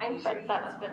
But that's been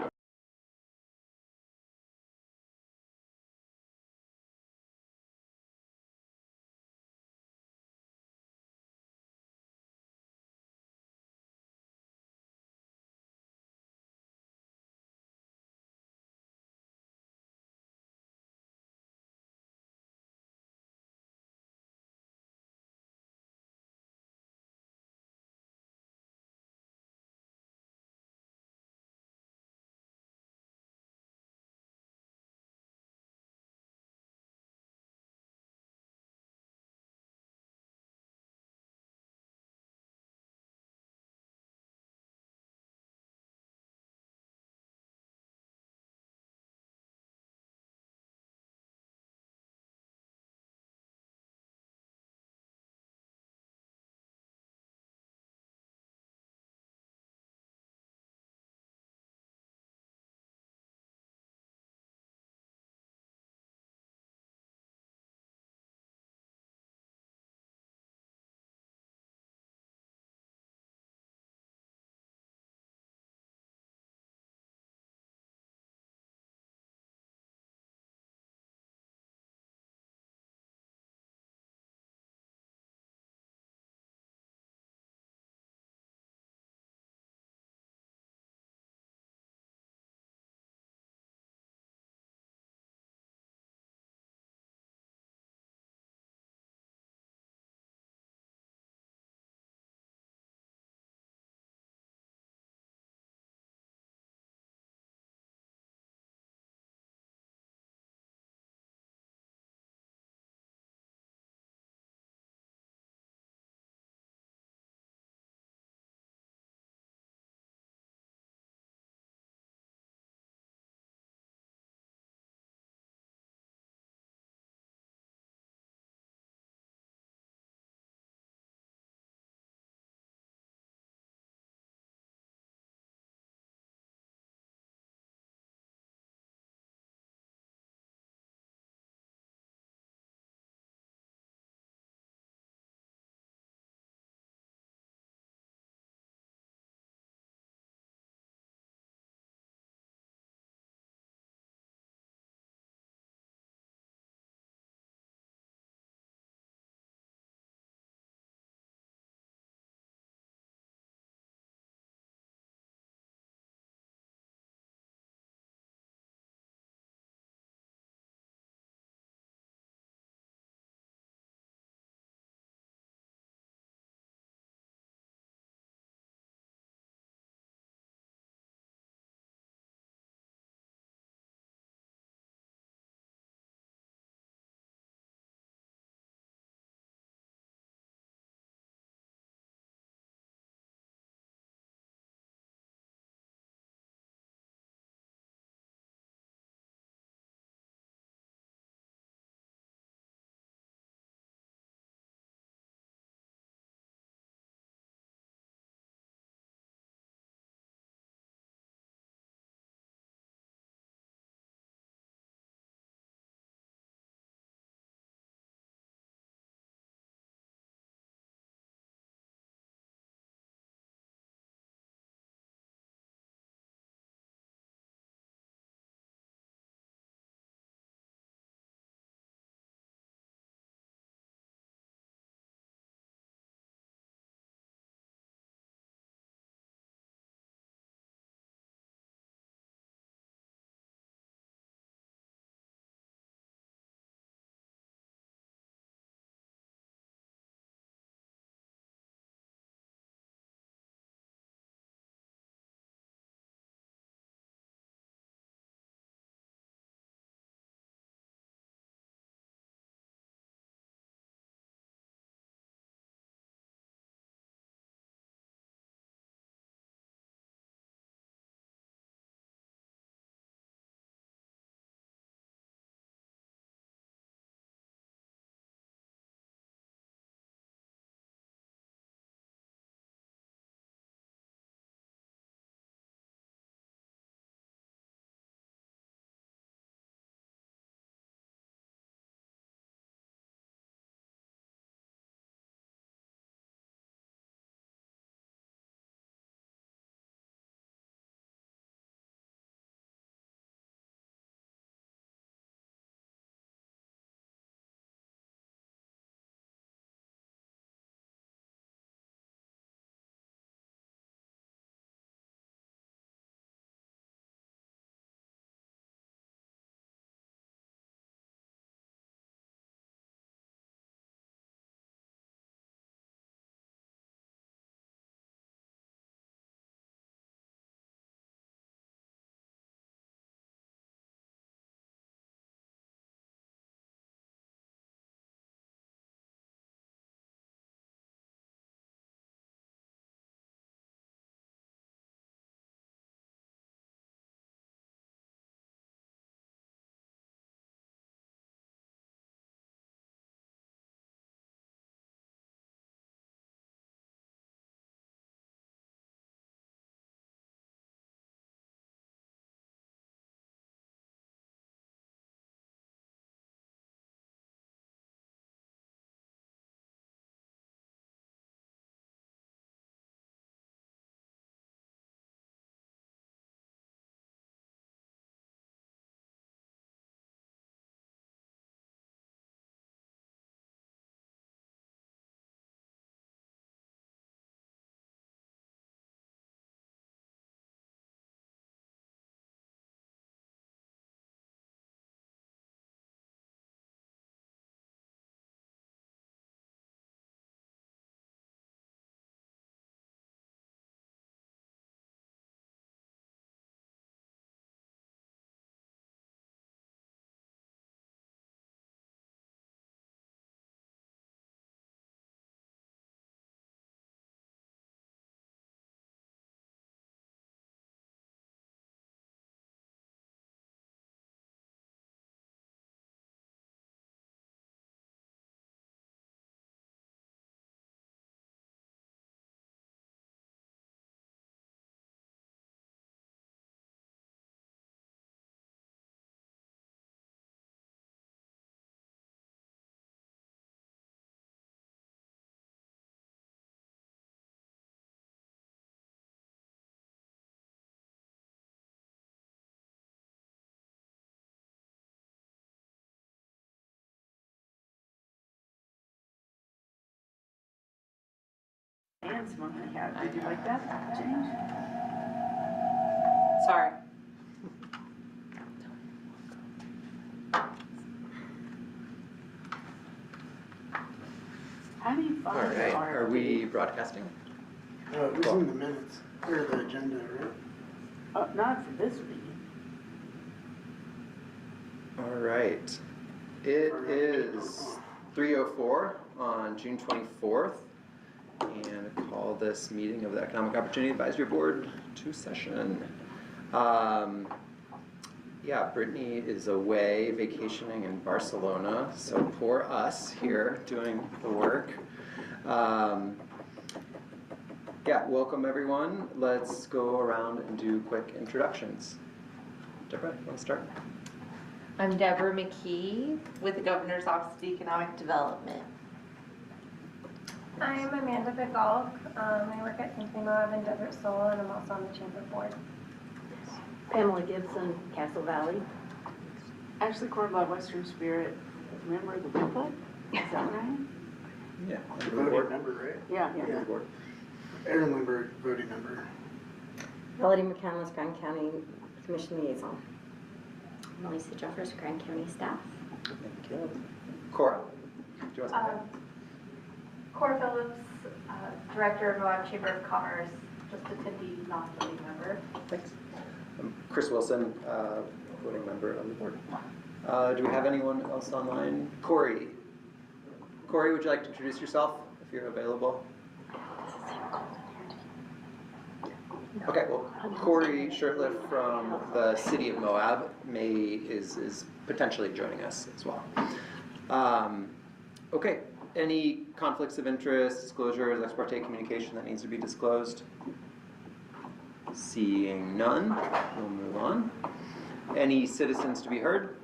dance one I had. Did you like that, James? Sorry. How do you All find right, the are we broadcasting? It was in the minutes, or the agenda, right? Not for this meeting. All right, it is 3:04 on June 24th, and I call this meeting of the Economic Opportunity Advisory Board to session. Yeah, Brittany is away vacationing in Barcelona, so poor us here doing the work. Yeah, welcome everyone. Let's go around and do quick introductions. Deborah, you want to start? I'm Deborah McKee with the Governor's Office of Economic Development. I'm Amanda Pigalk. I work at Think EOAB in Desert Soul, and I'm also on the Chamber Board. Pamela Gibson, Castle Valley. Ashley Cornblatt, Western Spirit, member of the booklet? Is that right? Yeah. Voting member, right? Yeah. Yeah. Aaron Lindbergh, voting member. Melody McCandless, Grand County Commission Liaison. Melissa Jeffers, Grand County staff. Thank you. Cora, do you want to say Cora Phillips, Director of Moab Chamber of Commerce, just attendee, not voting member. Thanks. Chris Wilson, voting member on the board. Do we have anyone else online? Corey, would you like to introduce yourself if you're available? Okay, well, Corey Shirtliff from the city of Moab is potentially joining us as well. Okay, any conflicts of interest, disclosures, ex parte communication that needs to be disclosed? Seeing none, we'll move on. Any citizens to be heard?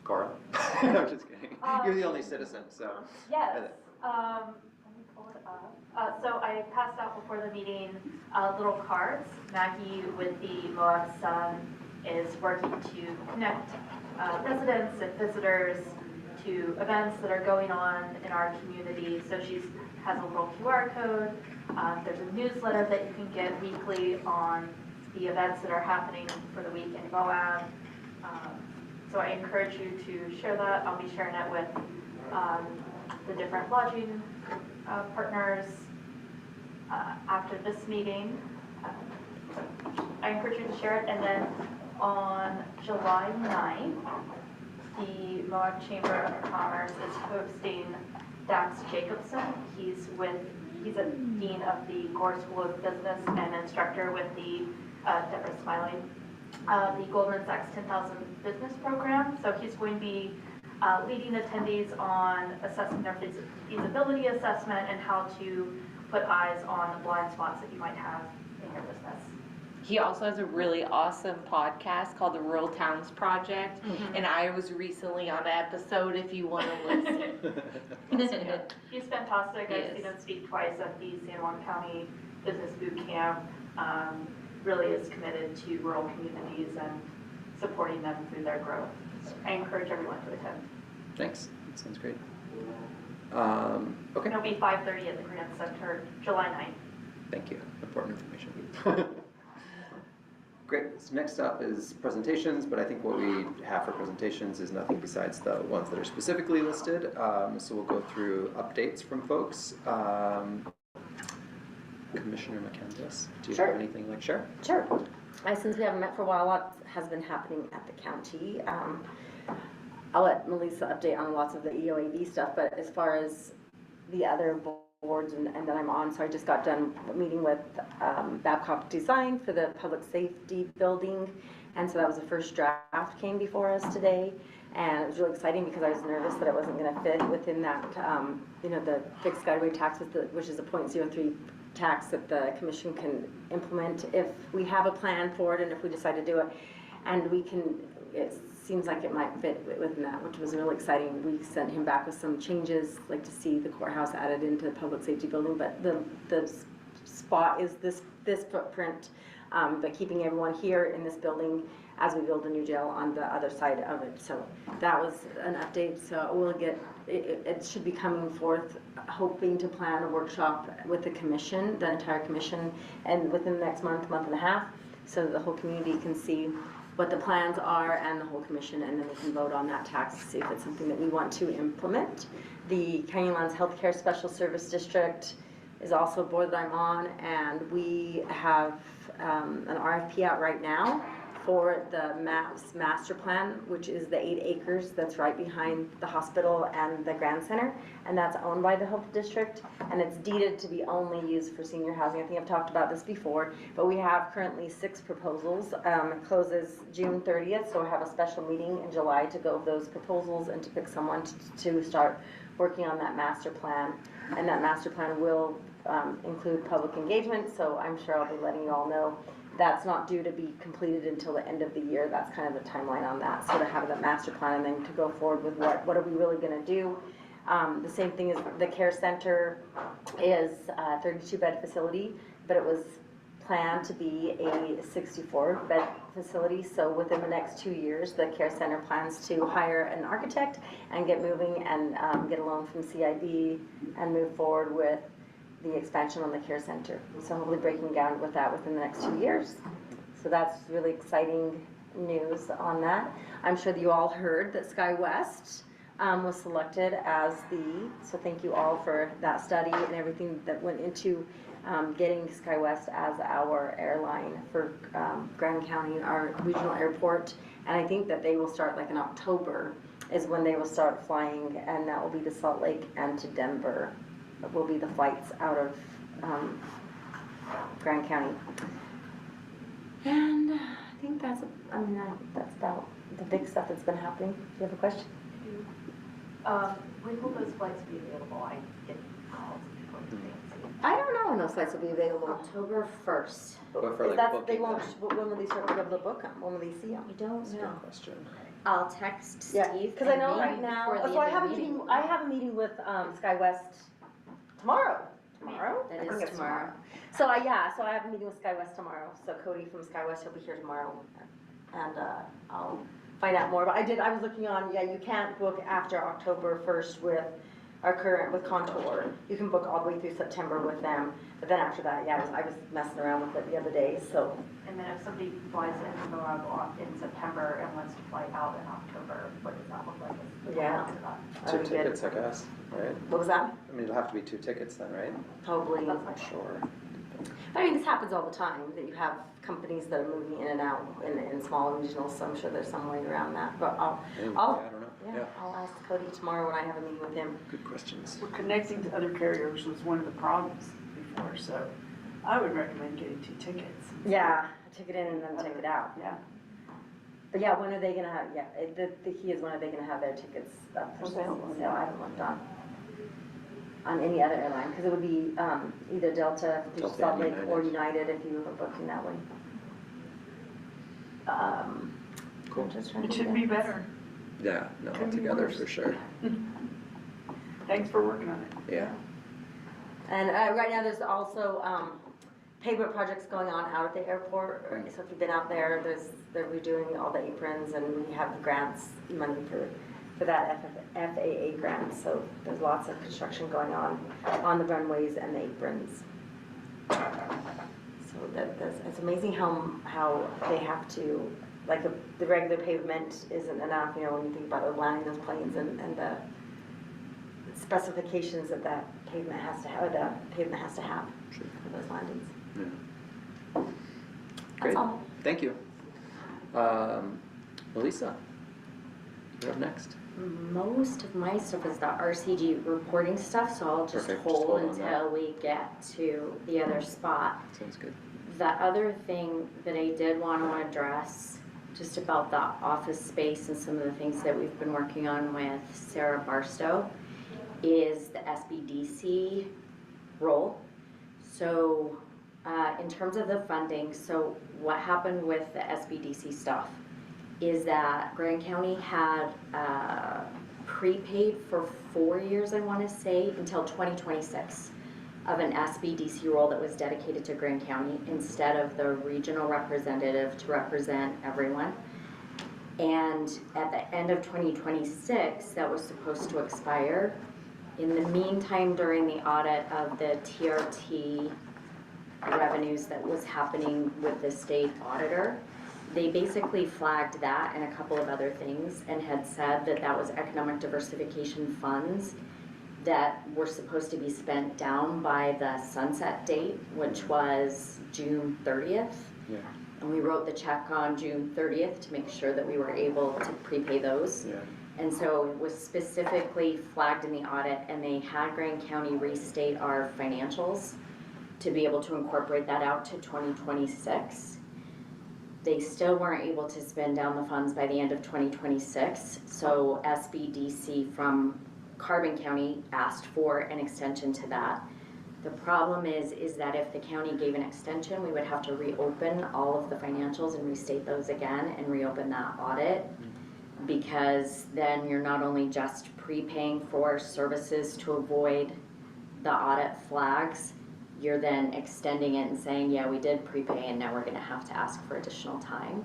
Cora? I'm just kidding. You're the only citizen, so. Yes. Let me pull it up. So I passed out before the meeting little cards. Maggie with the Moab Sun is working to connect residents and visitors to events that are going on in our community. So she has a little QR code. There's a newsletter that you can get weekly on the events that are happening for the week in Moab. So I encourage you to share that. I'll be sharing it with the different lodging partners after this meeting. I encourage you to share it. And then on July 9th, the Moab Chamber of Commerce is hosting Dax Jacobson. He's a dean of the Gore School of Business and instructor with the Deborah Smiley, the Goldman Sachs 10,000 Business Program. So he's going to be leading attendees on assessing their feasibility assessment and how to put eyes on the blind spots that you might have in your business. He also has a really awesome podcast called the Rural Towns Project, and I was recently on an episode if you want to listen. Yeah. He's fantastic. Yes. I've seen him speak twice at the San Juan County Business Boot Camp. Really is committed to rural communities and supporting them through their growth. So I encourage everyone to attend. Thanks, that sounds great. Okay. It'll be 5:30 at the Grant Center, July 9th. Thank you, important information. Great, so next up is presentations, but I think what we have for presentations is nothing besides the ones that are specifically listed. So we'll go through updates from folks. Commissioner McCandless, do you have anything like share? Sure. Since we haven't met for a while, a lot has been happening at the county. I'll let Melissa update on lots of the EOAB stuff, but as far as the other boards and that I'm on, so I just got done meeting with Babcock Design for the public safety building, and so that was the first draft came before us today, and it was really exciting because I was nervous that it wasn't going to fit within that, the fixed guideway tax, which is a 0.03 tax that the commission can implement if we have a plan for it and if we decide to do it, and it seems like it might fit within that, which was really exciting. We sent him back with some changes, like to see the courthouse added into the public safety building, but the spot is this footprint but keeping everyone here in this building as we build a new jail on the other side of it. So that was an update, so we'll get, it should be coming forth, hoping to plan a workshop with the commission, the entire commission, and within the next month and a half, so that the whole community can see what the plans are and the whole commission, and then we can vote on that tax to see if it's something that we want to implement. The Canyonlands Healthcare Special Service District is also a board that I'm on, and we have an RFP out right now for the MAPS master plan, which is the 8 acres that's right behind the hospital and the Grand Center, and that's owned by the Health District, and it's deeded to be only used for senior housing. I think I've talked about this before, but we have currently 6 proposals. It closes June 30th, so we'll have a special meeting in July to go over those proposals and to pick someone to start working on that master plan. And that master plan will include public engagement, so I'm sure I'll be letting you all know. That's not due to be completed until the end of the year. That's kind of the timeline on that. So to have that master plan and then to go forward with what are we really going to do. The same thing as the care center is a 32-bed facility, but it was planned to be a 64-bed facility. So within the next 2 years, the care center plans to hire an architect and get moving and get a loan from CIB and move forward with the expansion on the care center. So hopefully breaking ground with that within the next 2 years. So that's really exciting news on that. I'm sure that you all heard that SkyWest was selected as so thank you all for that study and everything that went into getting SkyWest as our airline for Grand County, our regional airport. And I think that they will start like in October is when they will start flying, and that will be to Salt Lake and to Denver. Will be the flights out of Grand County. And I think that's about the big stuff that's been happening. Do you have a question? When will those flights be available? I get calls and people saying. I don't know when those flights will be available. October 1st. But for like They booking won't, them. when will they start to be able to book them? When will they see them? I don't That's a know. good question. I'll text Steve. Yeah, because I know and right maybe now, before the so I end have of a the meeting, I have a meeting with SkyWest tomorrow. Tomorrow? That I think is it's tomorrow. So I have a meeting with SkyWest tomorrow. So Cody from SkyWest, he'll be here tomorrow, and I'll find out more. But I was looking on, you can't book after October 1st with Contour. You can book all the way through September with them, but then after that, I was messing around with it the other day, so. And then if somebody flies in from Moab in September and wants to fly out in October, what does that look like? Yeah. Two tickets, I guess, right? What was that? I mean, it'll have to be 2 tickets then, right? Probably. That's my Sure. I mean, this happens all the time, that you have companies that are moving in and out in small regionals, so I'm sure there's some way around that, but Maybe, I'll- I don't know. yeah, Yeah, I'll ask Cody tomorrow when I have a meeting with him. good questions. Well, connecting to other carriers was one of the problems before, so I would recommend getting 2 tickets. Yeah, take it in and then take it out. Yeah. But yeah, when are they gonna have, the key is when are they gonna have their tickets up for sale? Available, So I haven't looked on any other airline, because it would be either Delta, through Delta Salt and Lake, or United if you were booking that way. Cool. I'm just trying It to should think. be better. Yeah, no, Couldn't be together worse. for sure. Thanks for working on it. Yeah. And right now, there's also pavement projects going on out at the airport. So if you've been out there, they're redoing all the aprons, and we have grants money for that FAA grant. So there's lots of construction going on the runways and the aprons. So it's amazing how they have to, like the regular pavement isn't enough, when you think about landing those planes and the specifications that pavement has to have, or the pavement has to have Sure. for those landings. Yeah. That's Great. all. Thank you. Melissa, you're up next. Most of my stuff is the RCG reporting stuff, so I'll just Perfect. Just hold hold on until we get to the other spot. Sounds good. The other thing that I did want to address, just about the office space and some of the things that we've been working on with Sarah Barstow, is the SBDC role. So in terms of the funding, so what happened with the SBDC stuff is that Grand County had prepaid for 4 years, I want to say, until 2026. of an SBDC role that was dedicated to Grand County instead of the regional representative to represent everyone. And at the end of 2026, that was supposed to expire. In the meantime, during the audit of the TRT revenues that was happening with the state auditor, they basically flagged that and a couple of other things and had said that that was economic diversification funds that were supposed to be spent down by the sunset date, which was June 30th. Yeah. And we wrote the check on June 30th to make sure that we were able to prepay those. Yeah. And so it was specifically flagged in the audit, and they had Grand County restate our financials to be able to incorporate that out to 2026. They still weren't able to spend down the funds by the end of 2026, so SBDC from Carbon County asked for an extension to that. The problem is that if the county gave an extension, we would have to reopen all of the financials and restate those again and reopen that audit, because then you're not only just prepaying for services to avoid the audit flags, you're then extending it and saying, yeah, we did prepay and now we're gonna have to ask for additional time.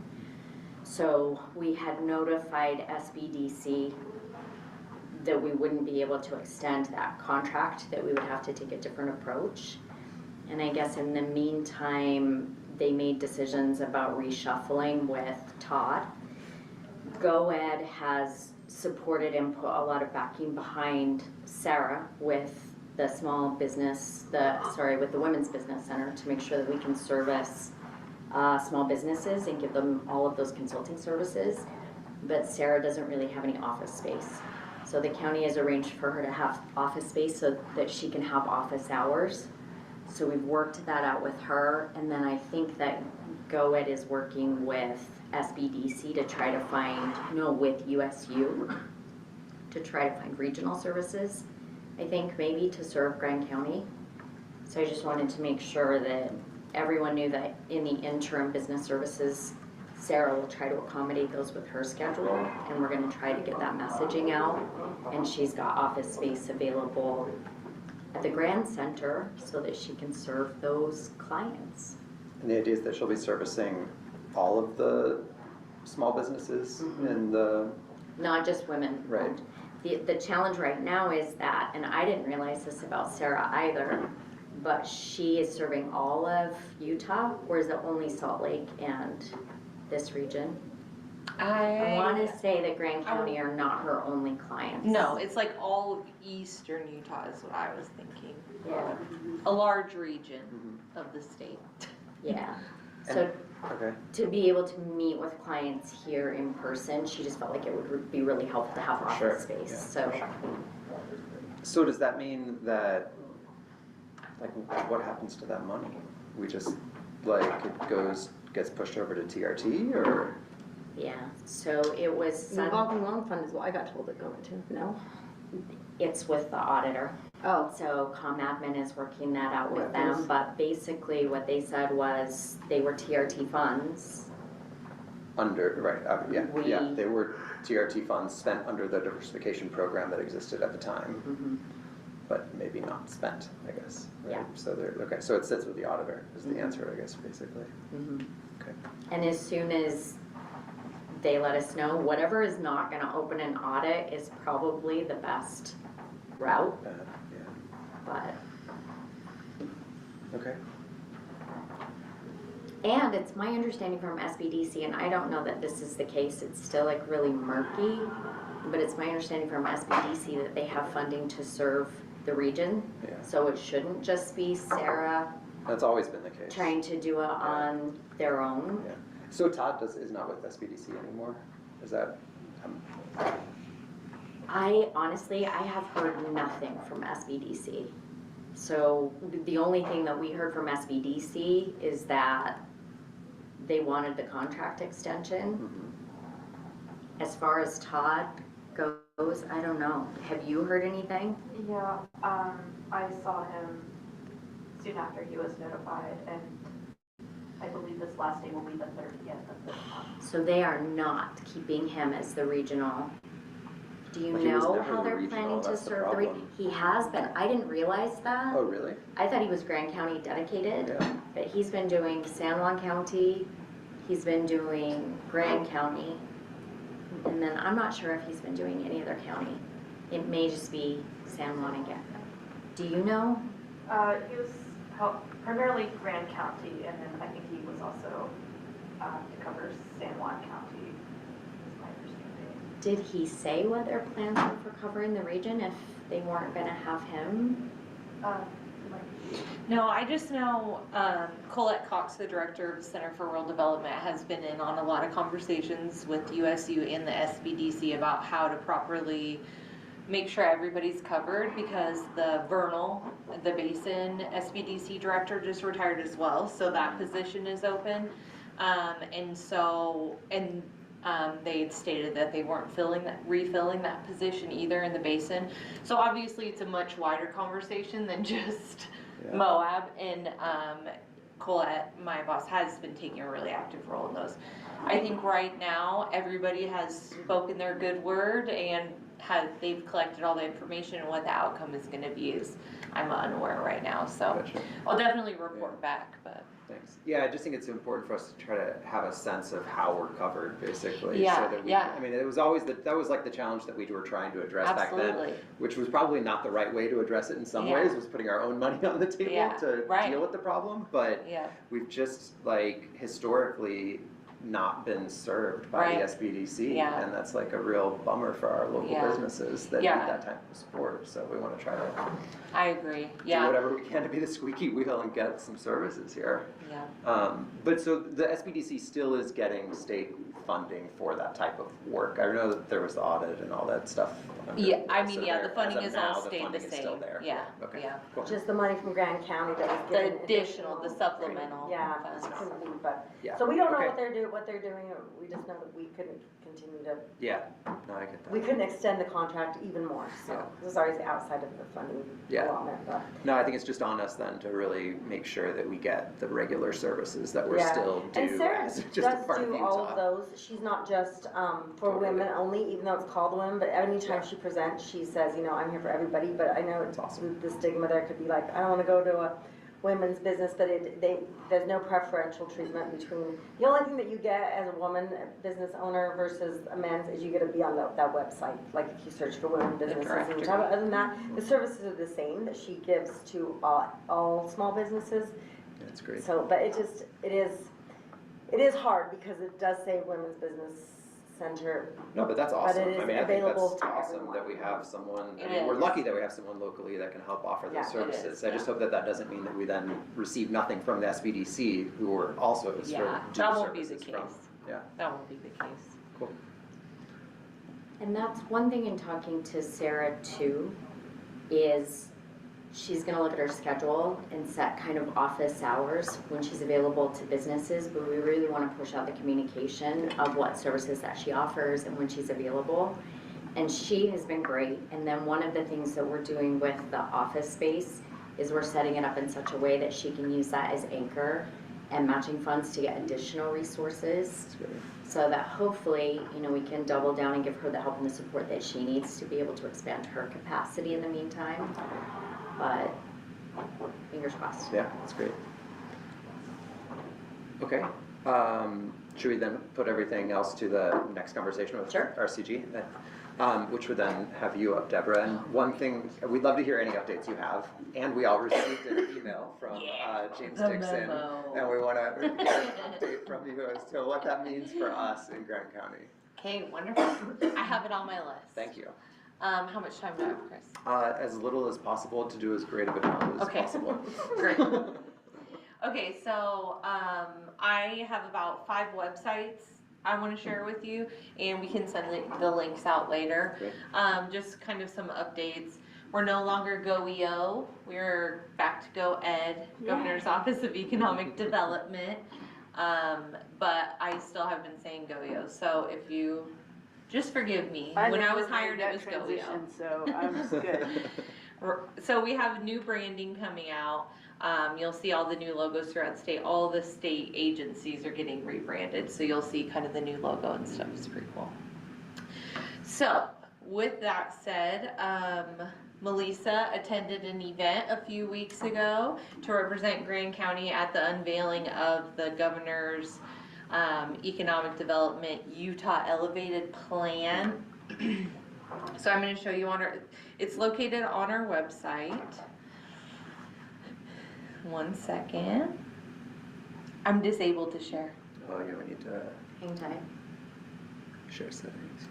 So we had notified SBDC that we wouldn't be able to extend that contract, that we would have to take a different approach. And I guess in the meantime, they made decisions about reshuffling with Todd. GoEd has supported and put a lot of backing behind Sarah with the small business, with the Women's Business Center to make sure that we can service small businesses and give them all of those consulting services. But Sarah doesn't really have any office space. So the county has arranged for her to have office space so that she can have office hours. So we've worked that out with her, and then I think that GoEd is working with SBDC to try to find, with USU, to try to find regional services, I think maybe to serve Grand County. So I just wanted to make sure that everyone knew that in the interim business services, Sarah will try to accommodate those with her schedule, and we're gonna try to get that messaging out. And she's got office space available at the Grand Center so that she can serve those clients. And the idea is that she'll be servicing all of the small businesses in the... Not just women. Right. The challenge right now is that, and I didn't realize this about Sarah either, but she is serving all of Utah, or is it only Salt Lake and this region? I want to say that Grand County are not her only clients. No, it's like all of eastern Utah is what I was thinking. Yeah. A large region of the state. Yeah. So Okay. to be able to meet with clients here in person, she just felt like it would be really helpful to have office space. Yeah, so. sure. So does that mean that, like, what happens to that money? We just, like, gets pushed over to TRT, or? Yeah, so it was, The revolving loan fund is what I got told it going to, no? it's with the auditor. Oh. So ComAdmin is working that out with them, but basically what they said was they were TRT funds. Yeah, they were TRT funds spent under the diversification program that existed at the time, but maybe not spent, I guess. Right? Yeah. So so it sits with the auditor is the answer, I guess, basically. Okay. And as soon as they let us know, whatever is not gonna open an audit is probably the best route, Yeah. but. Okay. And it's my understanding from SBDC, and I don't know that this is the case, it's still like really murky, but it's my understanding from SBDC that they have funding to serve the region. Yeah. So it shouldn't just be Sarah That's always been the case. trying to do it on their own. Yeah. So Todd is not with SBDC anymore? Is that? I have heard nothing from SBDC. So the only thing that we heard from SBDC is that they wanted the contract extension. As far as Todd goes, I don't know. Have you heard anything? Yeah, I saw him soon after he was notified, and I believe this last day will be the 30th of this month. So they are not keeping him as the regional Do you Well, he was know never how the they're regional, planning to that's the serve the problem. He has been, I didn't realize that. Oh, really? I thought he was Grand County dedicated, Yeah. but he's been doing San Juan County, he's been doing Grand County, and then I'm not sure if he's been doing any other county. It may just be San Juan again. Do you know? He was primarily Grand County, and then I think he was also to cover San Juan County, is my understanding. Did he say what their plans were for covering the region if they weren't gonna have him? He might be- No, I just know Colette Cox, the director of the Center for Rural Development, has been in on a lot of conversations with USU and the SBDC about how to properly make sure everybody's covered, because the Vernal, the Basin SBDC director just retired as well, so that position is open. They had stated that they weren't refilling that position either in the Basin. So obviously it's a much wider conversation than just Yeah. Moab, and Colette, my boss, has been taking a really active role in those. I think right now, everybody has spoken their good word, and they've collected all the information, and what the outcome is gonna be is, I'm unaware right now, so Gotcha. I'll definitely report back, but. Thanks. Yeah, I just think it's important for us to try to have a sense of how we're covered, basically. Yeah, So that we, yeah. I mean, it was always, that was like the challenge that we were trying to address back then. Absolutely. Which was probably not the right way to address it in some Yeah. ways, was putting our own money on the table Yeah, to right. deal with the problem. But Yeah, we've just, like, historically not been served by Right. the SBDC. Yeah. And that's like a real bummer for our local Yeah. businesses that Yeah. need that type of support. So we want to try to I agree, do yeah, whatever we can to be the squeaky wheel and get some services here. yeah. But so the SBDC still is getting state funding for that type of work. I know that there was the audit and all that stuff. Yeah, I mean, So yeah, there- the funding as of is all now, stayed the funding is still same, there. yeah, Okay, yeah. cool. Just the money from Grand County that was given. The additional, the supplemental Yeah, funds. couldn't be, but, Yeah. so we don't know Okay. what they're doing, we just know that we couldn't continue to, Yeah, no, I get that. we couldn't extend the contract even more, so Yeah. this is already outside of the funding Yeah. allotment, but. No, I think it's just on us then to really make sure that we get the regular services that we're Yeah. still due And Sarah as just a does part of do Utah. all of those, she's not just, for Totally. women only, even though it's called women, but anytime Yeah. she presents, she says, you know, I'm here for everybody, but I know That's awesome. the stigma there could be like, I don't wanna go to a women's business, but there's no preferential treatment between, the only thing that you get as a woman, a business owner versus a man's is you get to be on that website, like if you search for women businesses and directory. stuff. Other than that, the services are the same that she gives to all small businesses. That's great. So, but it is hard because it does say Women's Business Center. No, but that's awesome. it is I mean, I think available that's to awesome everyone. that we have someone, I It mean, we're is. lucky that we have someone locally that can help offer Yeah, those it services. is, I just hope that that doesn't mean that we then receive nothing from the SBDC, who are also Yeah, due that won't be the services from. case. Yeah, That won't be the case. cool. And that's one thing in talking to Sarah too, is she's gonna look at her schedule and set kind of office hours when she's available to businesses, but we really wanna push out the communication of what services that she offers and when she's available. And she has been great, and then one of the things that we're doing with the office space is we're setting it up in such a way that she can use that as anchor and matching funds to get additional resources. That's great. So that hopefully, you know, we can double down and give her the help and the support that she needs to be able to expand her capacity in the meantime. But fingers crossed. Yeah, that's great. Okay, should we then put everything else to the next conversation with Sure. RCG? Which would then have you up, Deborah. And one thing, we'd love to hear any updates you have. And we all received an email from James the Dixon. memo. And we want to get an update from you as to what that means for us in Grant County. Okay, wonderful. I have it on my list. Thank you. How much time do I have, Chris? As little as possible to do as great of a job as Okay. possible. Great. Okay, so I have about 5 websites I want to share with you, and we can send the links out later. Great. Just kind of some updates. We're no longer GoEO. We're back to GoEd, Governor's Office of Economic Development. But I still have been saying GoEO. So if you just forgive me. When I never was made hired, it that was GoEO. transition, so I'm just good. So we have new branding coming out. You'll see all the new logos throughout the state. All the state agencies are getting rebranded, so you'll see kind of the new logo and stuff. It's pretty cool. So with that said, Melissa attended an event a few weeks ago to represent Grand County at the unveiling of the governor's economic development Utah Elevated Plan. So I'm going to show you it's located on our website. One second. I'm disabled to share. Oh, yeah, we need to Hang tight. share settings.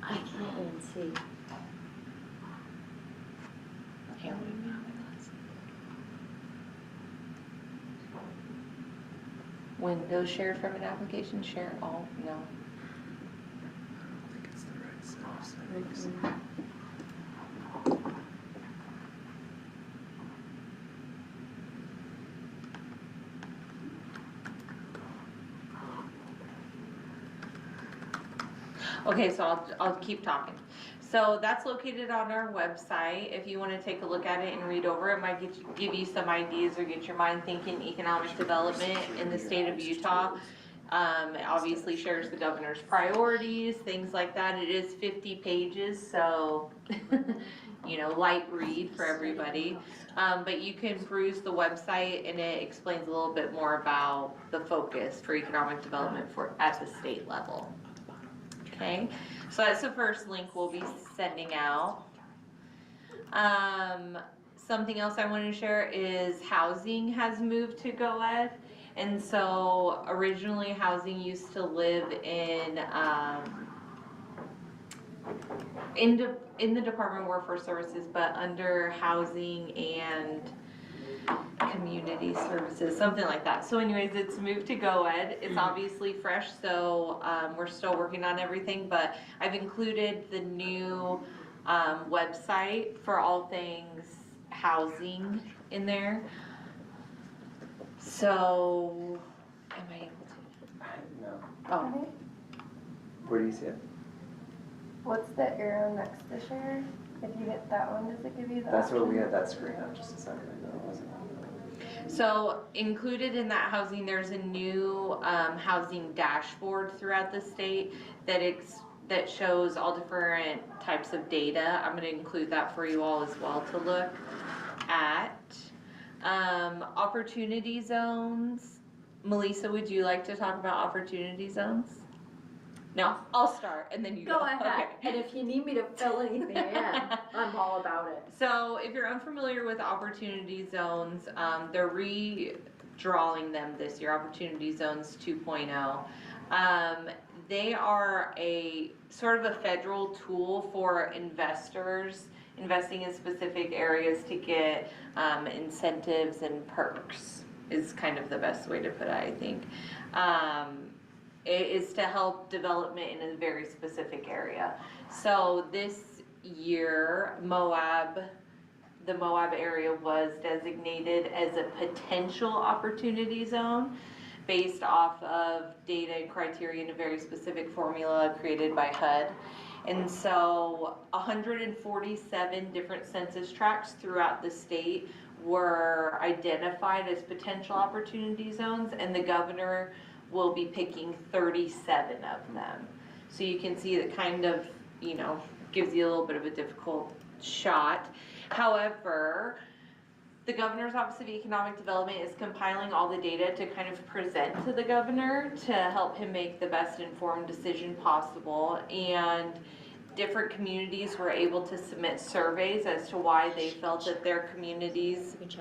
I can't even see. Here, let me have my glasses. Windows shared from an application, share all, no. I don't think it's the right set of settings. Okay, so I'll keep talking. So that's located on our website. If you want to take a look at it and read over it, might give you some ideas or get your mind thinking economic development in the state of Utah. It obviously shares the governor's priorities, things like that. It is 50 pages, so light read for everybody. But you can peruse the website, and it explains a little bit more about the focus for economic development at the state level. Okay, so that's the first link we'll be sending out. Something else I wanted to share is housing has moved to GoEd. And so originally housing used to live in the Department of Workforce Services, but under housing and community services, something like that. So anyways, it's moved to GoEd. It's obviously fresh, so we're still working on everything, but I've included the new website for all things housing in there. So, am I able to? No. Oh, Where do you see it? What's the arrow next to share? If you hit that one, does it give you the That's where option? we had that screen up just a second ago, wasn't it? so included in that housing, there's a new housing dashboard throughout the state that shows all different types of data. I'm going to include that for you all as well to look at. Opportunity zones. Melissa, would you like to talk about opportunity zones? No, I'll start and then you go. Go ahead, Okay. and if you need me to fill anything in, I'm all about it. So if you're unfamiliar with opportunity zones, they're redrawing them this year, Opportunity Zones 2.0. They are a sort of a federal tool for investors investing in specific areas to get incentives and perks is kind of the best way to put it, I think. It is to help development in a very specific area. So this year, the Moab area was designated as a potential opportunity zone based off of data and criteria in a very specific formula created by HUD. And so 147 different census tracts throughout the state were identified as potential opportunity zones, and the governor will be picking 37 of them. So you can see that kind of, gives you a little bit of a difficult shot. However, the Governor's Office of Economic Development is compiling all the data to kind of present to the governor to help him make the best informed decision possible. And different communities were able to submit surveys as to why they felt that their communities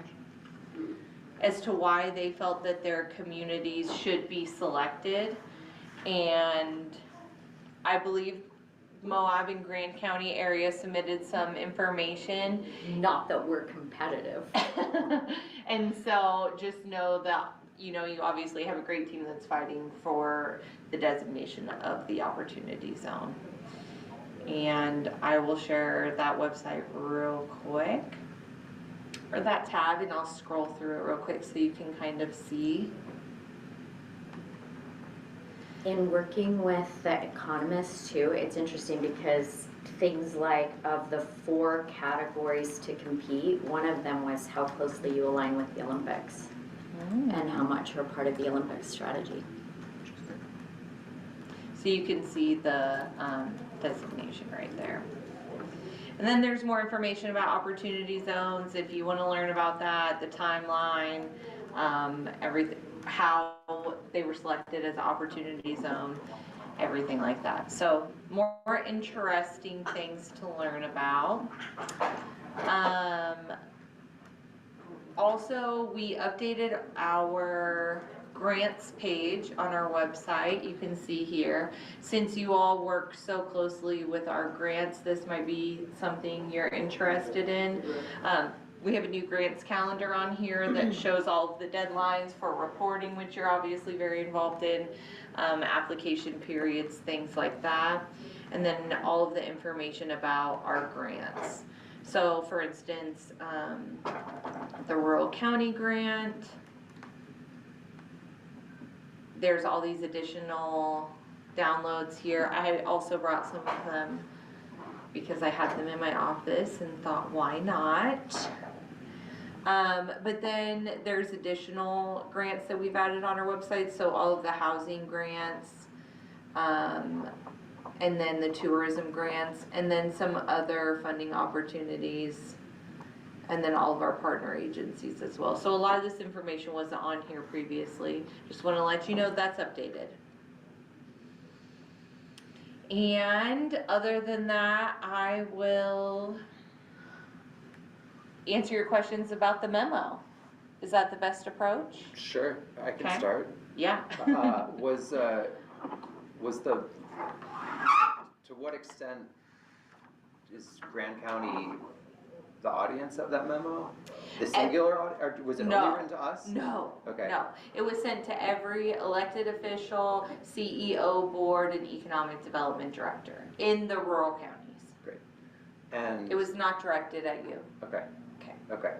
should be selected. And I believe Moab and Grand County area submitted some information. Not that we're competitive. And so just know that, you obviously have a great team that's fighting for the designation of the opportunity zone. And I will share that website real quick, or that tab, and I'll scroll through it real quick so you can kind of see. In working with the economists too, it's interesting because things like of the 4 categories to compete, one of them was how closely you align with the Olympics and how much you're part of the Olympics strategy. So So you can see the designation right there. And then there's more information about opportunity zones, if you want to learn about that, the timeline, everything, how they were selected as opportunity zone, everything like that. So more interesting things to learn about. Also, we updated our grants page on our website. You can see here, since you all work so closely with our grants, this might be something you're interested in. We have a new grants calendar on here that shows all of the deadlines for reporting, which you're obviously very involved in, application periods, things like that, and then all of the information about our grants. So for instance, the rural county grant, there's all these additional downloads here. I also brought some of them because I had them in my office and thought, why not? But then there's additional grants that we've added on our website. So all of the housing grants, and then the tourism grants, and then some other funding opportunities, and then all of our partner agencies as well. So a lot of this information wasn't on here previously. Just want to let you know that's updated. And other than that, I will answer your questions about the memo. Is that the best approach? Sure, I can Okay. start. Yeah. Was the, to what extent is Grand County the audience of that memo? The singular, or was it No. only written to us? No. Okay. No. It was sent to every elected official, CEO, board, and economic development director in the rural counties. Great. And. It was not directed at you. Okay. Okay. Okay.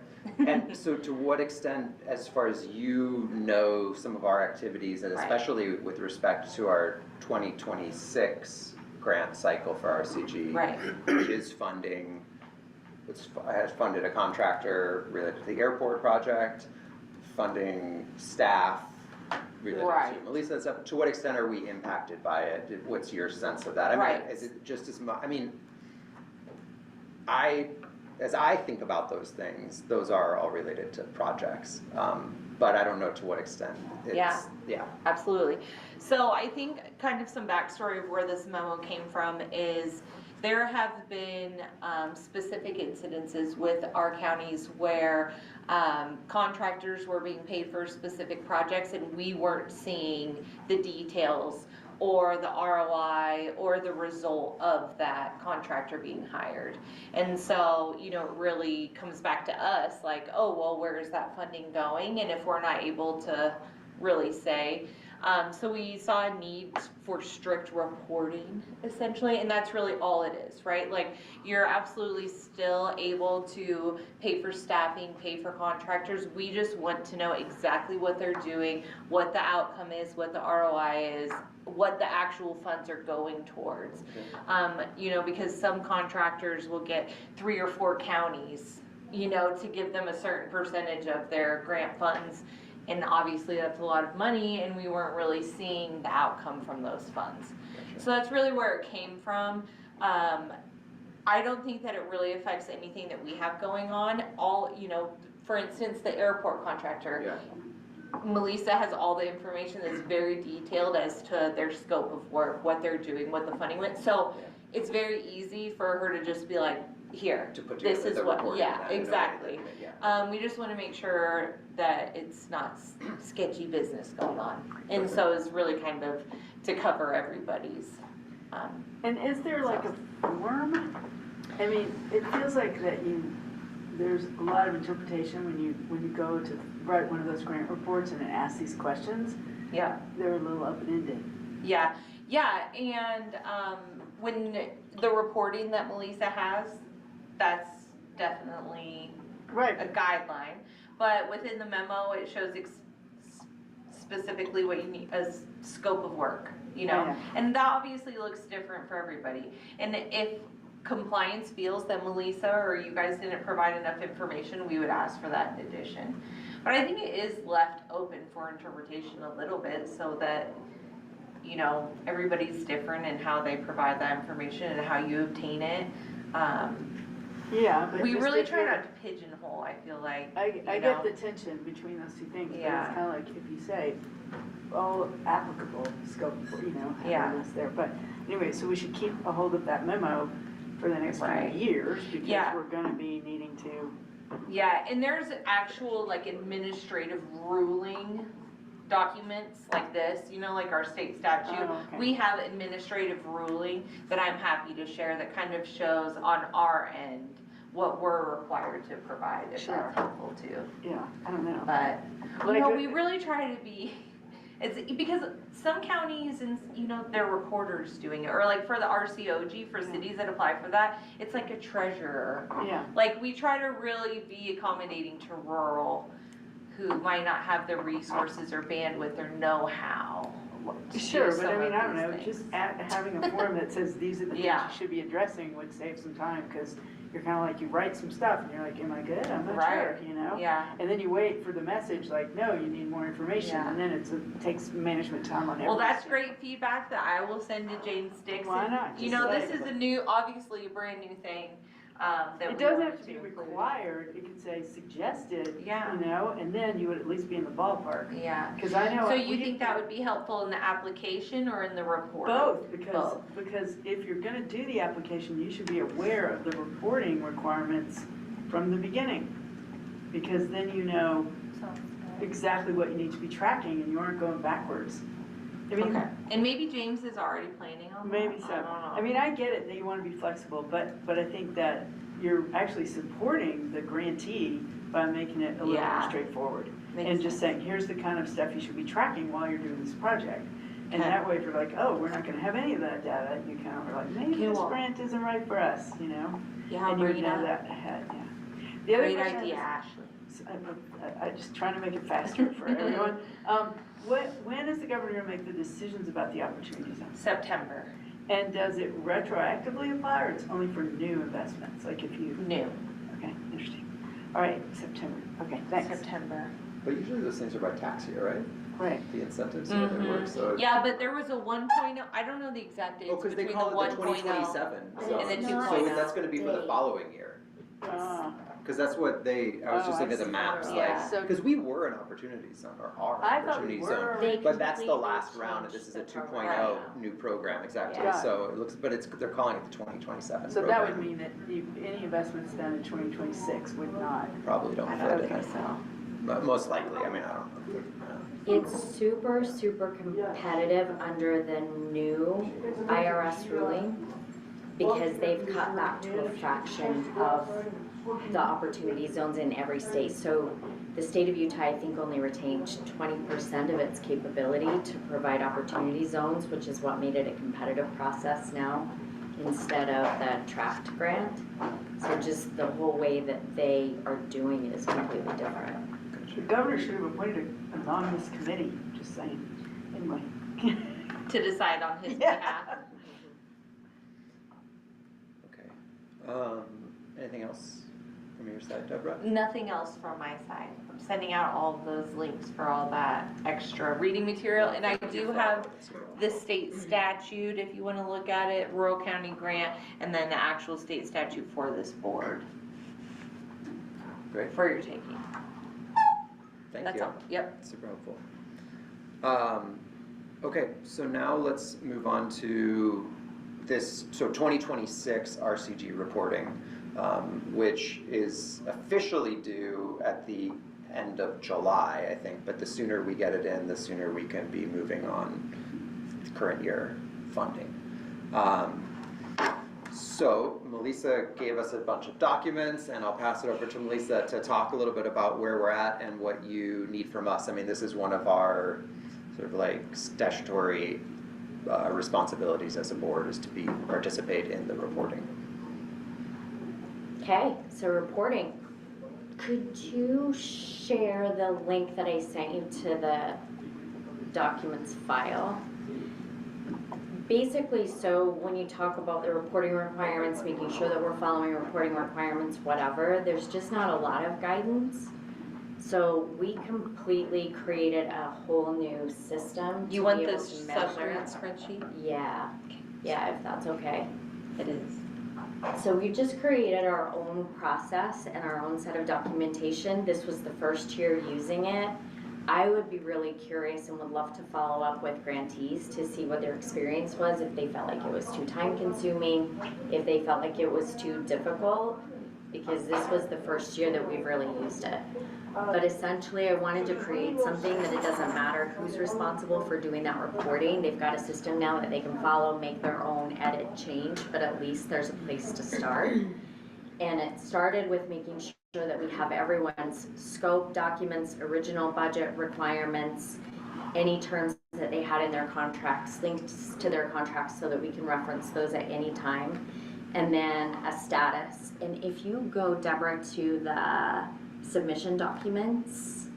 And so to what extent, as far as you know, some of our activities, and Right. especially with respect to our 2026 grant cycle for RCG, Right. which is funding, has funded a contractor related to the airport project, funding staff related Right. to Melissa, stuff. To what extent are we impacted by it? What's your sense of that? I mean, Right. is it just as much, I mean, as I think about those things, those are all related to projects, but I don't know to what extent it's, Yeah. Absolutely. So I think kind of some backstory of where this memo came from is there have been specific incidences with our counties where contractors were being paid for specific projects and we weren't seeing the details or the ROI or the result of that contractor being hired. And so, you know, it really comes back to us like, oh, well, where is that funding going? And if we're not able to really say, so we saw a need for strict reporting essentially, and that's really all it is, right? Like you're absolutely still able to pay for staffing, pay for contractors. We just want to know exactly what they're doing, what the outcome is, what the ROI is, what the actual funds are going towards. You know, because some contractors will get 3 or 4 counties, you know, to give them a certain percentage of their grant funds. And obviously that's a lot of money and we weren't really seeing the outcome from those funds. Gotcha. So that's really where it came from. I don't think that it really affects anything that we have going on. All, you know, for instance, the airport contractor. Yeah. Melissa has all the information that's very detailed as to their scope of work, what they're doing, what the funding went. So it's very easy for her to just be like, here, To put this together is the what, report yeah, in that exactly. way, yeah. We just want to make sure that it's not sketchy business going on. And so it's really kind of to cover everybody's. And is there like a form? I mean, it feels like that there's a lot of interpretation when you go to write one of those grant reports and it asks these questions. Yeah. They're a little open-ended. Yeah, and when the reporting that Melissa has, that's definitely Right. a guideline. But within the memo, it shows specifically what you need as scope of work, you know? Yeah. And that obviously looks different for everybody. And if compliance feels that Melissa or you guys didn't provide enough information, we would ask for that in addition. But I think it is left open for interpretation a little bit so that, you know, everybody's different in how they provide that information and how you obtain it. Yeah, but We just really if try you're- not to pigeonhole, I feel like, I you get know. the tension between those two things, but Yeah. it's kind of like if you say, oh, applicable scope, you know, Yeah. having this there. But anyway, so we should keep a hold of that memo for the next few Right. years because Yeah. we're gonna be needing to, Yeah, and there's actual like administrative ruling documents like this, you know, like our state statute. Oh, okay. We have administrative ruling that I'm happy to share that kind of shows on our end what we're required to provide, if Sure. that's helpful too. yeah, I don't know. But, you Like, know, we really try to be, it's because some counties and, you know, their recorder's doing it, or like for the RCOG, for cities that apply for that, it's like a treasurer. Yeah, Like, we try to really be accommodating to rural who might not have the resources or bandwidth or know-how. to do sure, but some I mean, of I don't these know, things. just having a form that says these are the things Yeah. you should be addressing would save some time, because you're kind of like, you write some stuff and you're like, am I good? I'm not sure, Right. you know? Yeah, And then you wait for the message like, no, you need more information, Yeah. and then it takes management time on everything. well, that's great feedback that I will send to James Dixon. Why not? You Just know, say this is a new, obviously a brand new thing, that It we doesn't wanted have to be include. required, it could say suggested, Yeah. you know, and then you would at least be in the ballpark. Yeah, Because I know. so you think that would be helpful in the application or in the report? Both, because if you're gonna do the application, you should be aware of the reporting requirements from the beginning. Because then you know exactly what you need to be tracking and you aren't going backwards. I mean, Okay, and maybe James is already planning on that? maybe so. I don't know. I mean, I get it that you wanna be flexible, but I think that you're actually supporting the grantee by making it a little more Yeah. straightforward. Makes And just sense. saying, here's the kind of stuff you should be tracking while you're doing this project. And Okay. that way, if you're like, oh, we're not gonna have any of that data, you kind of are like, maybe this Cool. grant isn't right for us, you know? Yeah, I'll And you bring would it know up. that ahead, yeah. The other Great question idea, is- Ashley. I just trying to make it faster for everyone. When is the governor gonna make the decisions about the opportunity zone? September, And does it retroactively apply, or it's only for new investments, like if you, new, okay, interesting. All right, September, okay, thanks. September. But usually those things are by tax year, right? Right. The incentives, so it works, so. Yeah, but there was a 1.0, I don't know the exact dates Oh, cause they between the call it the 1.0. 2027 And zone, then so 2.0. that's gonna be for the following year. Ah, Cause that's what they, I was just Oh, looking I at the see. maps, Yeah. like, So- cause we were an opportunity zone, or are I an thought we opportunity zone. were. They But that's the completely last round, and this is a changed the 2.0 program. new program, exactly, Yeah. so it looks, but they're calling it the 2027 So program. that would mean that any investments done in 2026 would not. Probably don't I fit don't in think it, so. but most likely, I mean, I don't know. It's super, super competitive under the new IRS ruling because they've cut back to a fraction of the opportunity zones in every state. So the state of Utah, I think, only retained 20% of its capability to provide opportunity zones, which is what made it a competitive process now instead of the tract grant. So just the whole way that they are doing it is completely different. The governor should have appointed an anonymous committee, just saying. Anyway. To decide on his Yeah. behalf. Okay, anything else from your side, Deborah? Nothing else from my side. I'm sending out all of those links for all that extra reading material, and I do have the state statute, if you wanna look at it, rural county grant, and then the actual state statute for this board, Great, for your taking. thank That's you. all, yep. Super helpful. Okay, so now let's move on to this, so 2026 RCG reporting, which is officially due at the end of July, I think, but the sooner we get it in, the sooner we can be moving on current year funding. So Melissa gave us a bunch of documents, and I'll pass it over to Melissa to talk a little bit about where we're at and what you need from us. I mean, this is one of our sort of like statutory responsibilities as a board, is to participate in the reporting. Okay, so reporting. Could you share the link that I sent you to the documents file? Basically, so when you talk about the reporting requirements, making sure that we're following reporting requirements, whatever, there's just not a lot of guidance. So we completely created a whole new system. You to want be able this to measure- sub-grant spreadsheet? Yeah, yeah, if that's okay. It is. So we just created our own process and our own set of documentation. This was the first year using it. I would be really curious and would love to follow up with grantees to see what their experience was, if they felt like it was too time consuming, if they felt like it was too difficult, because this was the first year that we've really used it. But essentially I wanted to create something that it doesn't matter who's responsible for doing that reporting. They've got a system now that they can follow, make their own, edit, change, but at least there's a place to start. And it started with making sure that we have everyone's scope documents, original budget requirements, any terms that they had in their contracts, linked to their contracts so that we can reference those at any time. And then a status. And if you go, Deborah, to the submission documents,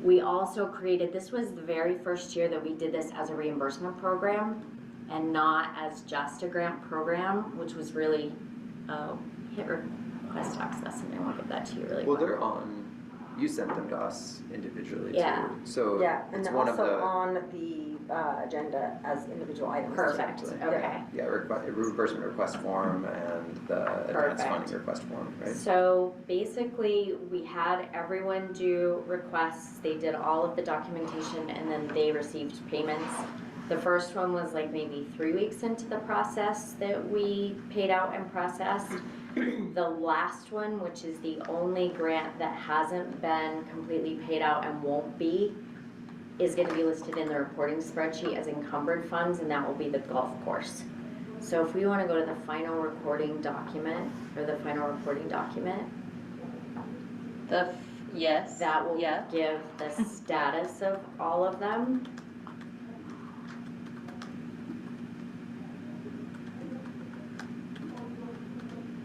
we also created, this was the very first year that we did this as a reimbursement program and not as just a grant program, which was really, hit request access, and I will give that to you really Well, quick. they're on, you sent them to us individually Yeah. too. So Yeah, and it's they're one of also the, on the agenda as individual items. Perfect, Exactly. okay. yeah, reimbursement request form and the advanced Perfect. funding request form, right? So basically, we had everyone do requests, they did all of the documentation, and then they received payments. The first one was like maybe 3 weeks into the process that we paid out and processed. The last one, which is the only grant that hasn't been completely paid out and won't be, is gonna be listed in the reporting spreadsheet as encumbered funds, and that will be the golf course. So if we wanna go to the final recording document, or the final reporting document, Yes. that will Yeah. give the status of all of them.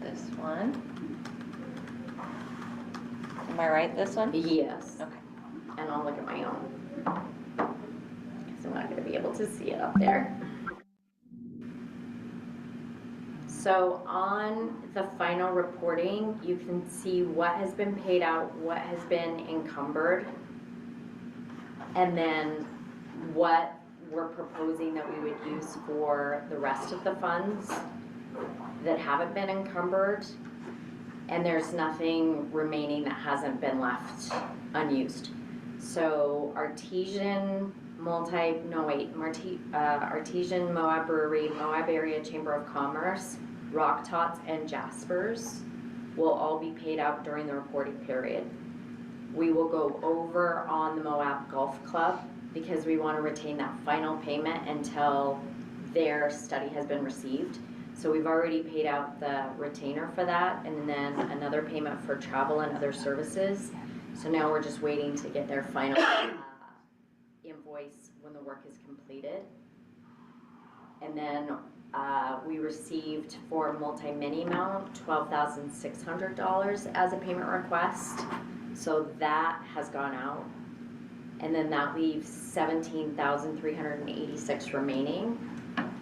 This one. Am I right, this one? Yes. Okay. And I'll look at my own. Because I'm not gonna be able to see it up there. So on the final reporting, you can see what has been paid out, what has been encumbered, and then what we're proposing that we would use for the rest of the funds that haven't been encumbered. And there's nothing remaining that hasn't been left unused. So Artesian Artesian Moab Brewery, Moab Area Chamber of Commerce, Rock Tots, and Jaspers will all be paid out during the reporting period. We will go over on the Moab Golf Club because we want to retain that final payment until their study has been received. So we've already paid out the retainer for that, and then another payment for travel and other services. So now we're just waiting to get their final invoice when the work is completed. And then we received for multi-mini amount $12,600 as a payment request. So that has gone out. And then that leaves $17,386 remaining.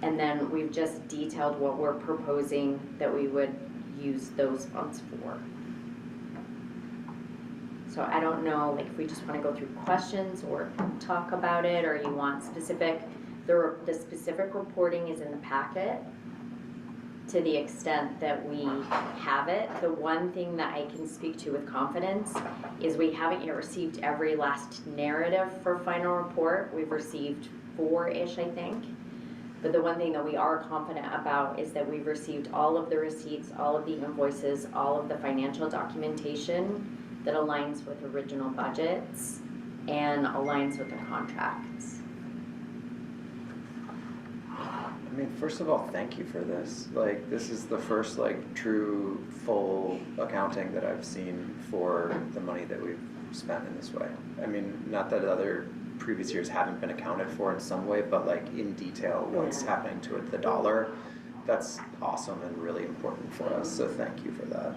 And then we've just detailed what we're proposing that we would use those funds for. So I don't know, like if we just want to go through questions or talk about it, or you want specific, the specific reporting is in the packet to the extent that we have it. The one thing that I can speak to with confidence is we haven't yet received every last narrative for final report. We've received 4-ish, I think. But the one thing that we are confident about is that we've received all of the receipts, all of the invoices, all of the financial documentation that aligns with original budgets and aligns with the contracts. I mean, first of all, thank you for this. Like, this is the first, like, true, full accounting that I've seen for the money that we've spent in this way. I mean, not that other previous years haven't been accounted for in some way, but, like, in detail, what's happening to it, the dollar, that's awesome and really important for us, so thank you for that.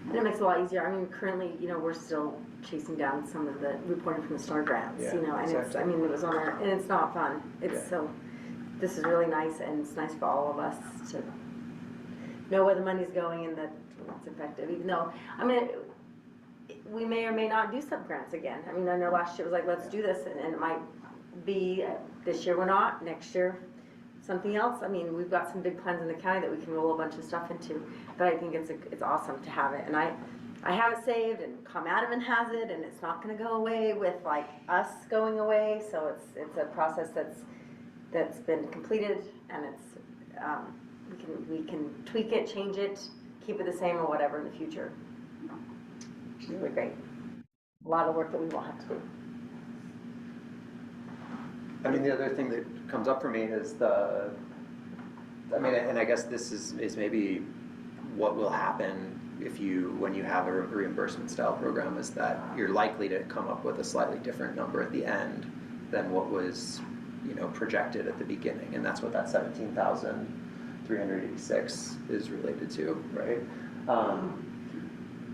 And it makes it a lot easier. I mean, currently, you know, we're still chasing down some of the reporting from the STAR grants, Yeah, you know, and exactly. it's, I mean, it was on there, and it's not fun. It's Yeah. so, this is really nice, and it's nice for all of us to know where the money's going and that it's effective, even though, I mean, we may or may not do sub-grants again. I mean, I know last year it was like, let's do this, and it might be, this year we're not, next year something else. I mean, we've got some big plans in the county that we can roll a bunch of stuff into, but I think it's awesome to have it. And I have it saved, and Adamant has it, and it's not gonna go away with like us going away, so it's a process that's been completed, and we can tweak it, change it, keep it the same or whatever in the future. It's really great. A lot of work that we won't have to do. I mean, the other thing that comes up for me is and I guess this is maybe what will happen when you have a reimbursement style program, is that you're likely to come up with a slightly different number at the end than what was, projected at the beginning, and that's what that 17,386 is related to, right?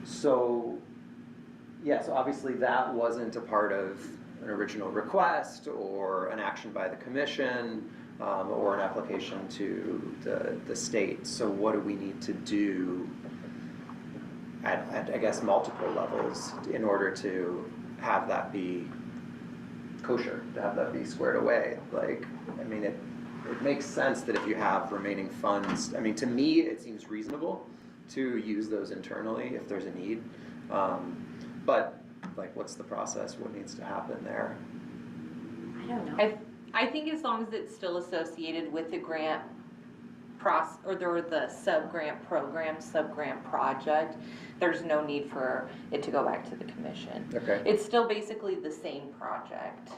So obviously that wasn't a part of an original request or an action by the commission or an application to the state. So what do we need to do at I guess multiple levels in order to have that be kosher, to have that be squared away? Like, I mean, it makes sense that if you have remaining funds, I mean, to me it seems reasonable to use those internally if there's a need. But like, what's the process? What needs to happen there? I don't know. I think as long as it's still associated with the grant or the sub-grant program, sub-grant project, there's no need for it to go back to the commission. Okay. It's still basically the same project.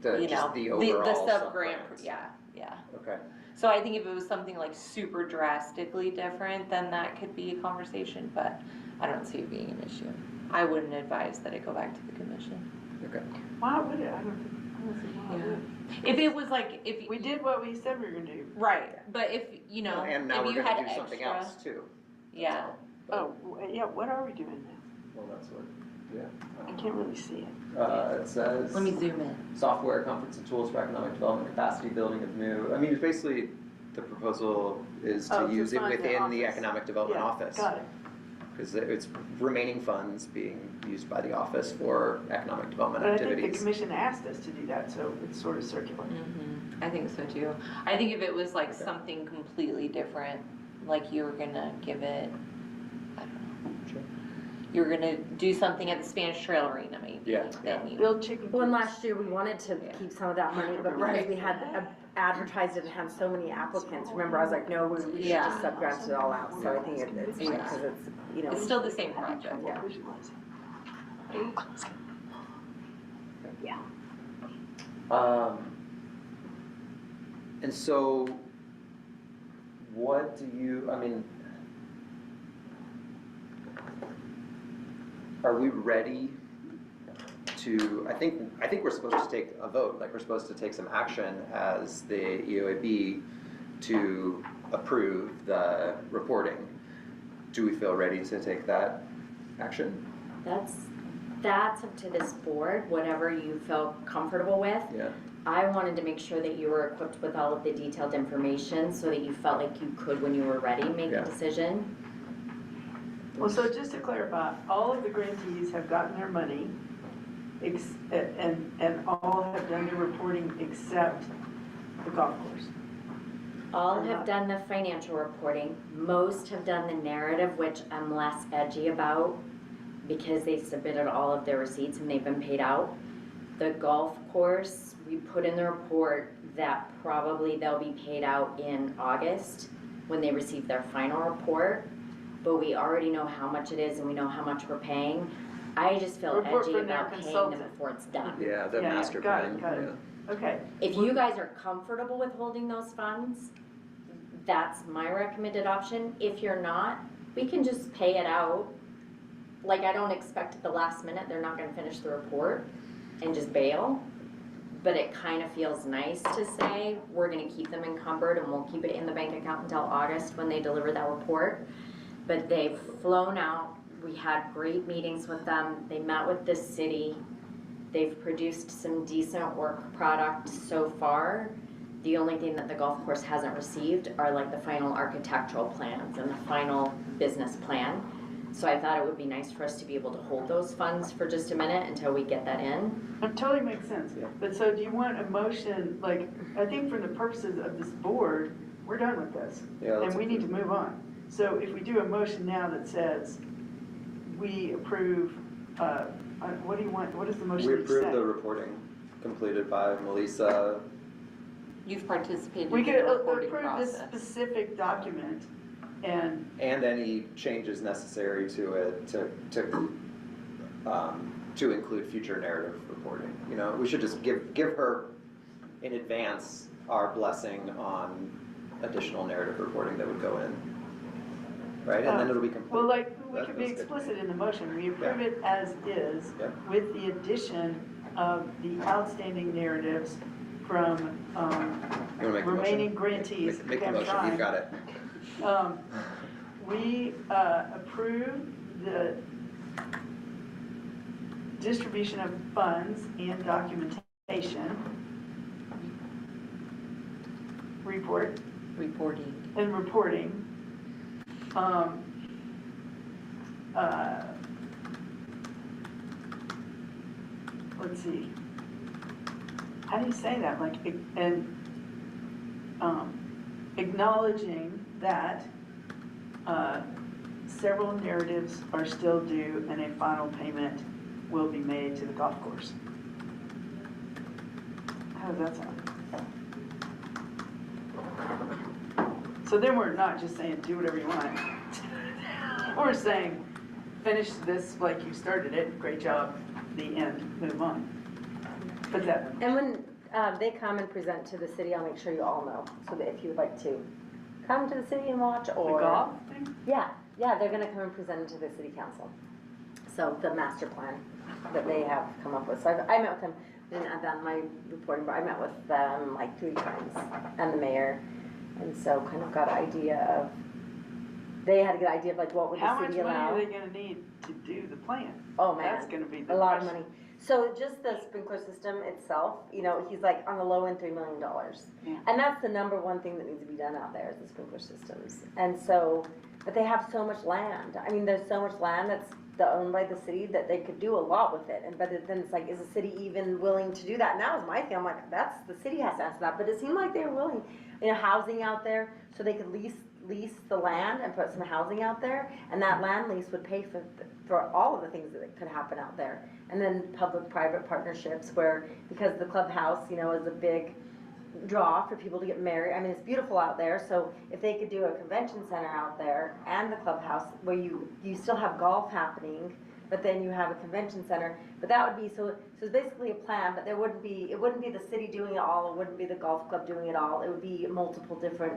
The overall sub-grant, sub-grants. yeah. Okay. So I think if it was something like super drastically different, then that could be a conversation, but I don't see it being an issue. I wouldn't advise that it go back to the commission. Okay. Why would it? I don't see why it would. If it was like, We did what we said we were gonna do. right, but if, And now if we're you had gonna do something extra- else too. Yeah. Oh, yeah, what are we doing now? Well, that's what, I can't really see it. it says. Let me zoom in. Software, conference and tools for economic development, capacity building of new, I mean, it's basically, the proposal is Oh, to to use it fund the within the office. economic development Yeah, office. got it. Because it's remaining funds being used by the office for economic development But I think the activities. commission asked us to do that, so it's sort of circular. I think so too. I think if it was like something completely different, like you were gonna give it, I don't know. Sure. You were gonna do something at the Spanish Trail Arena maybe. Yeah, Then you. Build chicken Well, and coops. last year we wanted to Yeah. keep some of that money, but because Right. we had advertised it and had so many applicants, remember, I was like, no, we should Yeah. just sub-grant it all out. So I think it's fine, Yeah. because it's, It's still the same project. Yeah. And so, what do you, I mean, are we ready to, I think we're supposed to take a vote, like we're supposed to take some action as the EOAB to approve the reporting. Do we feel ready to take that action? That's up to this board, whatever you feel comfortable with. Yeah. I wanted to make sure that you were equipped with all of the detailed information so that you felt like you could, when you were ready, make Yeah. a decision. Well, so just to clarify, all of the grantees have gotten their money, and all have done their reporting except the golf course. All have done the financial reporting. Most have done the narrative, which I'm less edgy about because they submitted all of their receipts and they've been paid out. The golf course, we put in the report that probably they'll be paid out in August when they receive their final report. But we already know how much it is and we know how much we're paying. I just feel Report edgy from their about paying them consultant. before it's done. Yeah, the Yeah, master got plan. it, got it. Yeah. Okay. If you guys are comfortable with holding those funds, that's my recommended option. If you're not, we can just pay it out. Like, I don't expect at the last minute they're not gonna finish the report and just bail. But it kind of feels nice to say, we're gonna keep them encumbered and we'll keep it in the bank account until August when they deliver that report. But they've flown out, we had great meetings with them, they met with the city. They've produced some decent work product so far. The only thing that the golf course hasn't received are like the final architectural plans and the final business plan. So I thought it would be nice for us to be able to hold those funds for just a minute until we get that in. It totally makes sense. Yeah. But so do you want a motion, like, I think for the purposes of this board, we're done with this. Yeah, let's And we need to move on. So if we do a motion now that says, we approve, what do you want, what does the motion We say? approve the reporting completed by Melissa. You've participated We in could the reporting approve this process. specific document and, Any changes necessary to it to include future narrative reporting. You know, we should just give her in advance our blessing on additional narrative reporting that would go in. Right, and then it'll be complete. well, like, we That could be feels good. explicit in the motion. We approve Yeah. it as is Yeah. with the addition of the outstanding narratives from You wanna make the remaining motion? grantees. Make the Okay, I'm motion, trying. you've got it. We approve the distribution of funds and documentation report Reporting. and reporting. Let's see. How do you say that? Like, acknowledging that several narratives are still due and a final payment will be made to the golf course. How does that sound? So then we're not just saying, do whatever you want. We're saying, finish this like you started it, great job, the end, move on. But that, And when they come and present to the city, I'll make sure you all know, so that if you would like to come to the city and watch, the or. golf thing? Yeah, they're gonna come and present it to the city council. So the master plan that they have come up with. So I met with them, and I've done my reporting, but I met with them like 3 times, and the mayor. And so kind of got an idea of, they had a good idea of like what would How the much city money allow. are they gonna need to do the plan? Oh, man. That's gonna be the A lot of question. money. So just the sprinkler system itself, you know, he's like on the low end, $3 million. Yeah. And that's the number one thing that needs to be done out there is the sprinkler systems. And so, but they have so much land. I mean, there's so much land that's owned by the city that they could do a lot with it. And but then it's like, is the city even willing to do that? And that was my thing. I'm like, that's, the city has to answer that. But it seemed like they were willing, you know, housing out there, so they could lease the land and put some housing out there, and that land lease would pay for all of the things that could happen out there. And then public-private partnerships where, because the clubhouse, you know, is a big draw for people to get married. I mean, it's beautiful out there, so if they could do a convention center out there and the clubhouse where you still have golf happening, but then you have a convention center, but that would be, so it's basically a plan, but it wouldn't be the city doing it all, it wouldn't be the golf club doing it all, it would be multiple different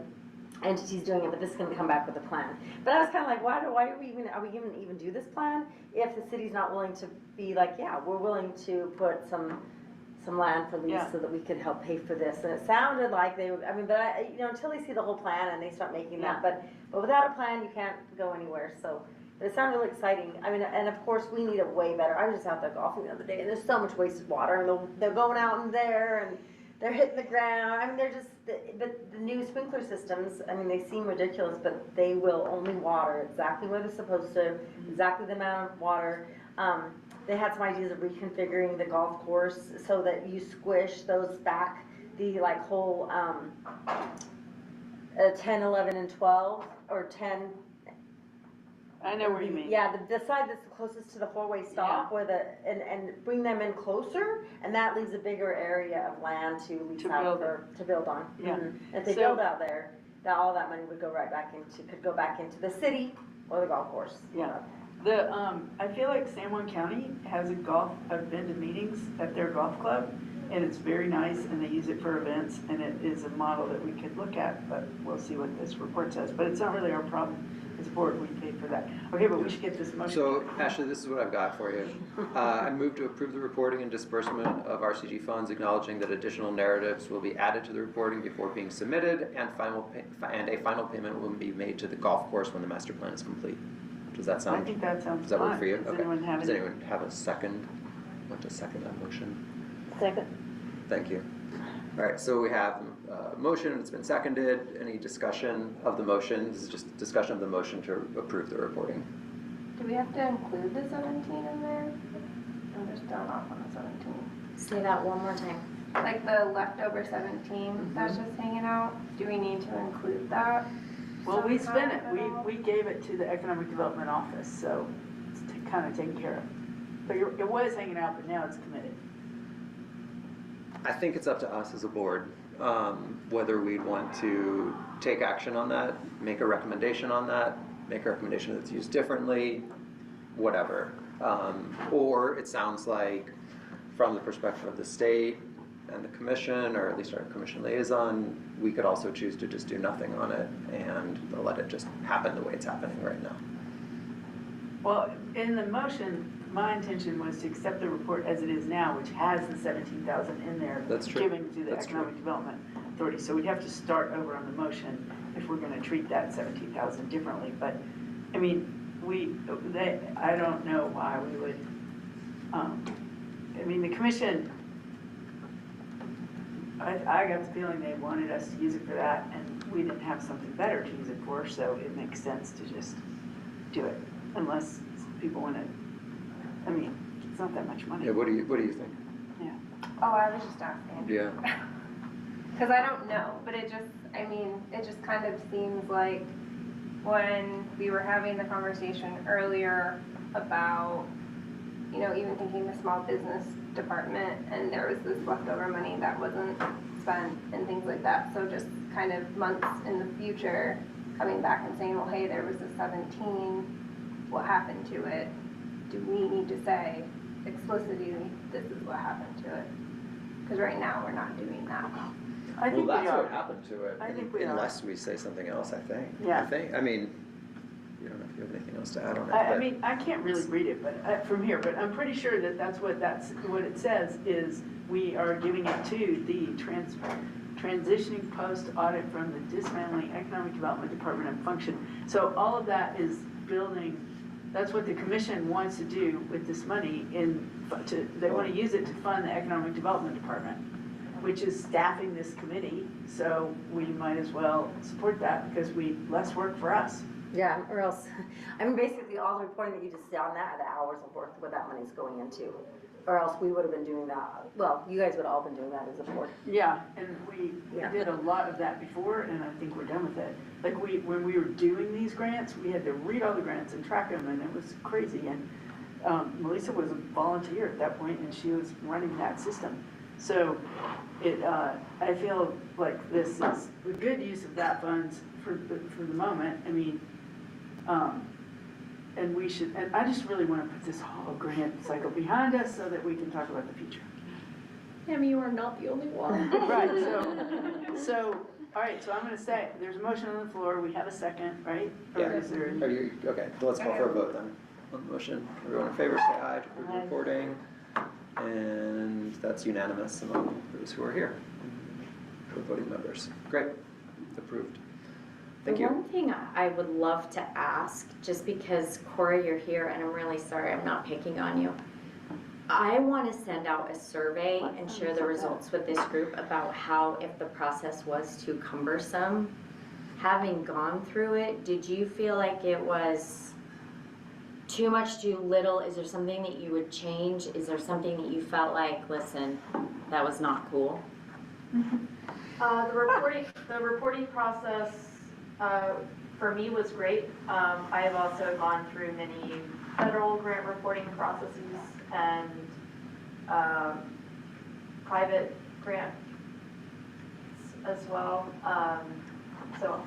entities doing it, but this is gonna come back with a plan. But I was kinda like, why are we even do this plan if the city's not willing to be like, yeah, we're willing to put some land for lease Yeah. so that we could help pay for this. And it sounded like they would, I mean, but you know, until they see the whole plan and they start making that, but without a plan, you can't go anywhere, so. But it sounded really exciting. I mean, and of course, we need it way better. I was just out there golfing the other day, and there's so much wasted water, and they're going out in there, and they're hitting the ground. I mean, they're just, but the new sprinkler systems, I mean, they seem ridiculous, but they will only water exactly where they're supposed to, exactly the amount of water. They had some ideas of reconfiguring the golf course so that you squish those back, the like whole 10, 11, and 12, or 10. I know what you mean. Yeah, the side that's closest to the four-way stop, where and bring them in closer, and that leaves a bigger area of land to lease out to build on. Yeah. Mhm. If they So- build out there, all that money would go right back could go back into the city or the golf course. Yeah. I feel like San Juan County has I've been to meetings at their golf club, and it's very nice, and they use it for events, and it is a model that we could look at, but we'll see what this report says. But it's not really our problem as a board, we pay for that. Okay, but we should get this motion. So, Ashley, this is what I've got for you. I move to approve the reporting and disbursement of RCG funds, acknowledging that additional narratives will be added to the reporting before being submitted, and a final payment will be made to the golf course when the master plan is complete. Does that I sound? think that sounds Does that work fine. for you? Does Okay. anyone have Does any? anyone have a second? Want to second that motion? Second. Thank you. All right, so we have a motion, it's been seconded. Any discussion of the motion? This is just discussion of the motion to approve the reporting. Do we have to include the 17 in there? I'm just going off on the 17. Say that one more time. Like the leftover 17 that's just hanging out, do we need to include that? Well, we somehow spent it, at all? we gave it to the Economic Development Office, so it's kind of taken care of. But it was hanging out, but now it's committed. I think it's up to us as a board, whether we'd want to take action on that, make a recommendation on that, make a recommendation that's used differently, whatever. Or it sounds like from the perspective of the state and the commission, or at least our commission liaison, we could also choose to just do nothing on it and let it just happen the way it's happening right now. Well, in the motion, my intention was to accept the report as it is now, which has the 17,000 in there. That's true. Given to the That's true. Economic Development Authority. So we'd have to start over on the motion if we're gonna treat that 17,000 differently. But, I mean, I don't know why we would, I mean, the commission, I got the feeling they wanted us to use it for that, and we didn't have something better to use it for, so it makes sense to just do it, unless people want to, I mean, it's not that much money. Yeah, what do you think? Yeah. Oh, I was just asking. Yeah. Because I don't know, but it just, I mean, it just kind of seems like when we were having the conversation earlier about, you know, even thinking the small business department, and there was this leftover money that wasn't spent and things like that. So just kind of months in the future, coming back and saying, well, hey, there was a 17, what happened to it? Do we need to say explicitly, this is what happened to it? Because right now, we're not doing that. I think Well, we that's are. what happened to it. I think we are. Unless we say something else, I think. Yeah. I mean, you don't know if you have anything else to add on it. I but- mean, I can't really read it, but from here, but I'm pretty sure that that's what it says is we are giving it to the transitioning post audit from the dismantling economic development department and function. So all of that is building, that's what the commission wants to do with this money they want to use it to fund the economic development department, which is staffing this committee. So we might as well support that because less work for us. Yeah, or else, I mean, basically all the reporting that you just said on that are the hours of work what that money's going into. Or else we would have been doing that, well, you guys would have all been doing that as a board. Yeah, and we Yeah. did a lot of that before, and I think we're done with it. Like when we were doing these grants, we had to read all the grants and track them, and it was crazy. And Melissa was a volunteer at that point, and she was running that system. So I feel like this is a good use of that funds for the moment. I mean, and we should, and I just really want to put this whole grant cycle behind us so that we can talk about the future. Tammy, you are not the only one. Right, so, all right, so I'm gonna say, there's a motion on the floor, we have a second, right? Or Yeah. is there? Are you, okay, let's call for a vote then on the motion. Everyone in favor, say aye to approve the Aye. reporting. And that's unanimous among those who are here, the voting members. Great, approved. Thank The you. one thing I would love to ask, just because Corey, you're here, and I'm really sorry, I'm not picking on you. I want to send out a survey and share the results with this group about how, if the process was too cumbersome, having gone through it, did you feel like it was too much, too little? Is there something that you would change? Is there something that you felt like, listen, that was not cool? The reporting process, for me was great. I have also gone through many federal grant reporting processes and private grants as well. So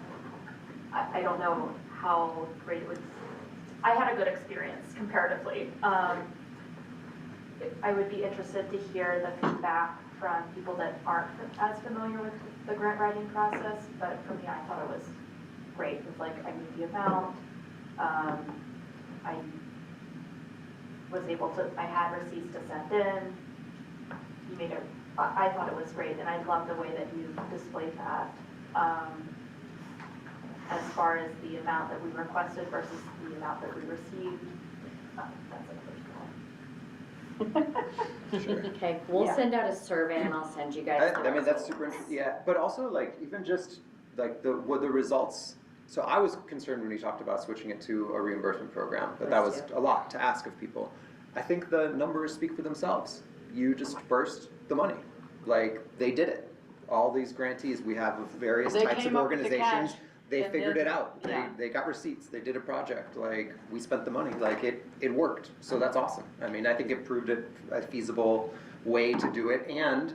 I don't know how great it was. I had a good experience comparatively. I would be interested to hear the feedback from people that aren't as familiar with the grant writing process, but for me, I thought it was great. It was like, I knew the amount. I was able to, I had receipts to send in. I thought it was great, and I love the way that you displayed that. As far as the amount that we requested versus the amount that we received, that's a first one. Okay, we'll Yeah. send out a survey and I'll send you guys the I mean, that's results. super interesting, yeah, but also like, even just like the results, so I was concerned when we talked about switching it to a reimbursement program, but that was a lot to ask of people. I think the numbers speak for themselves. You dispersed the money, like, they did it. All these grantees, we have of various They types of came up with the organizations, cash, they and figured then- it out. yeah. They got receipts, they did a project, like, we spent the money, like, it worked, so that's awesome. I mean, I think it proved it a feasible way to do it, and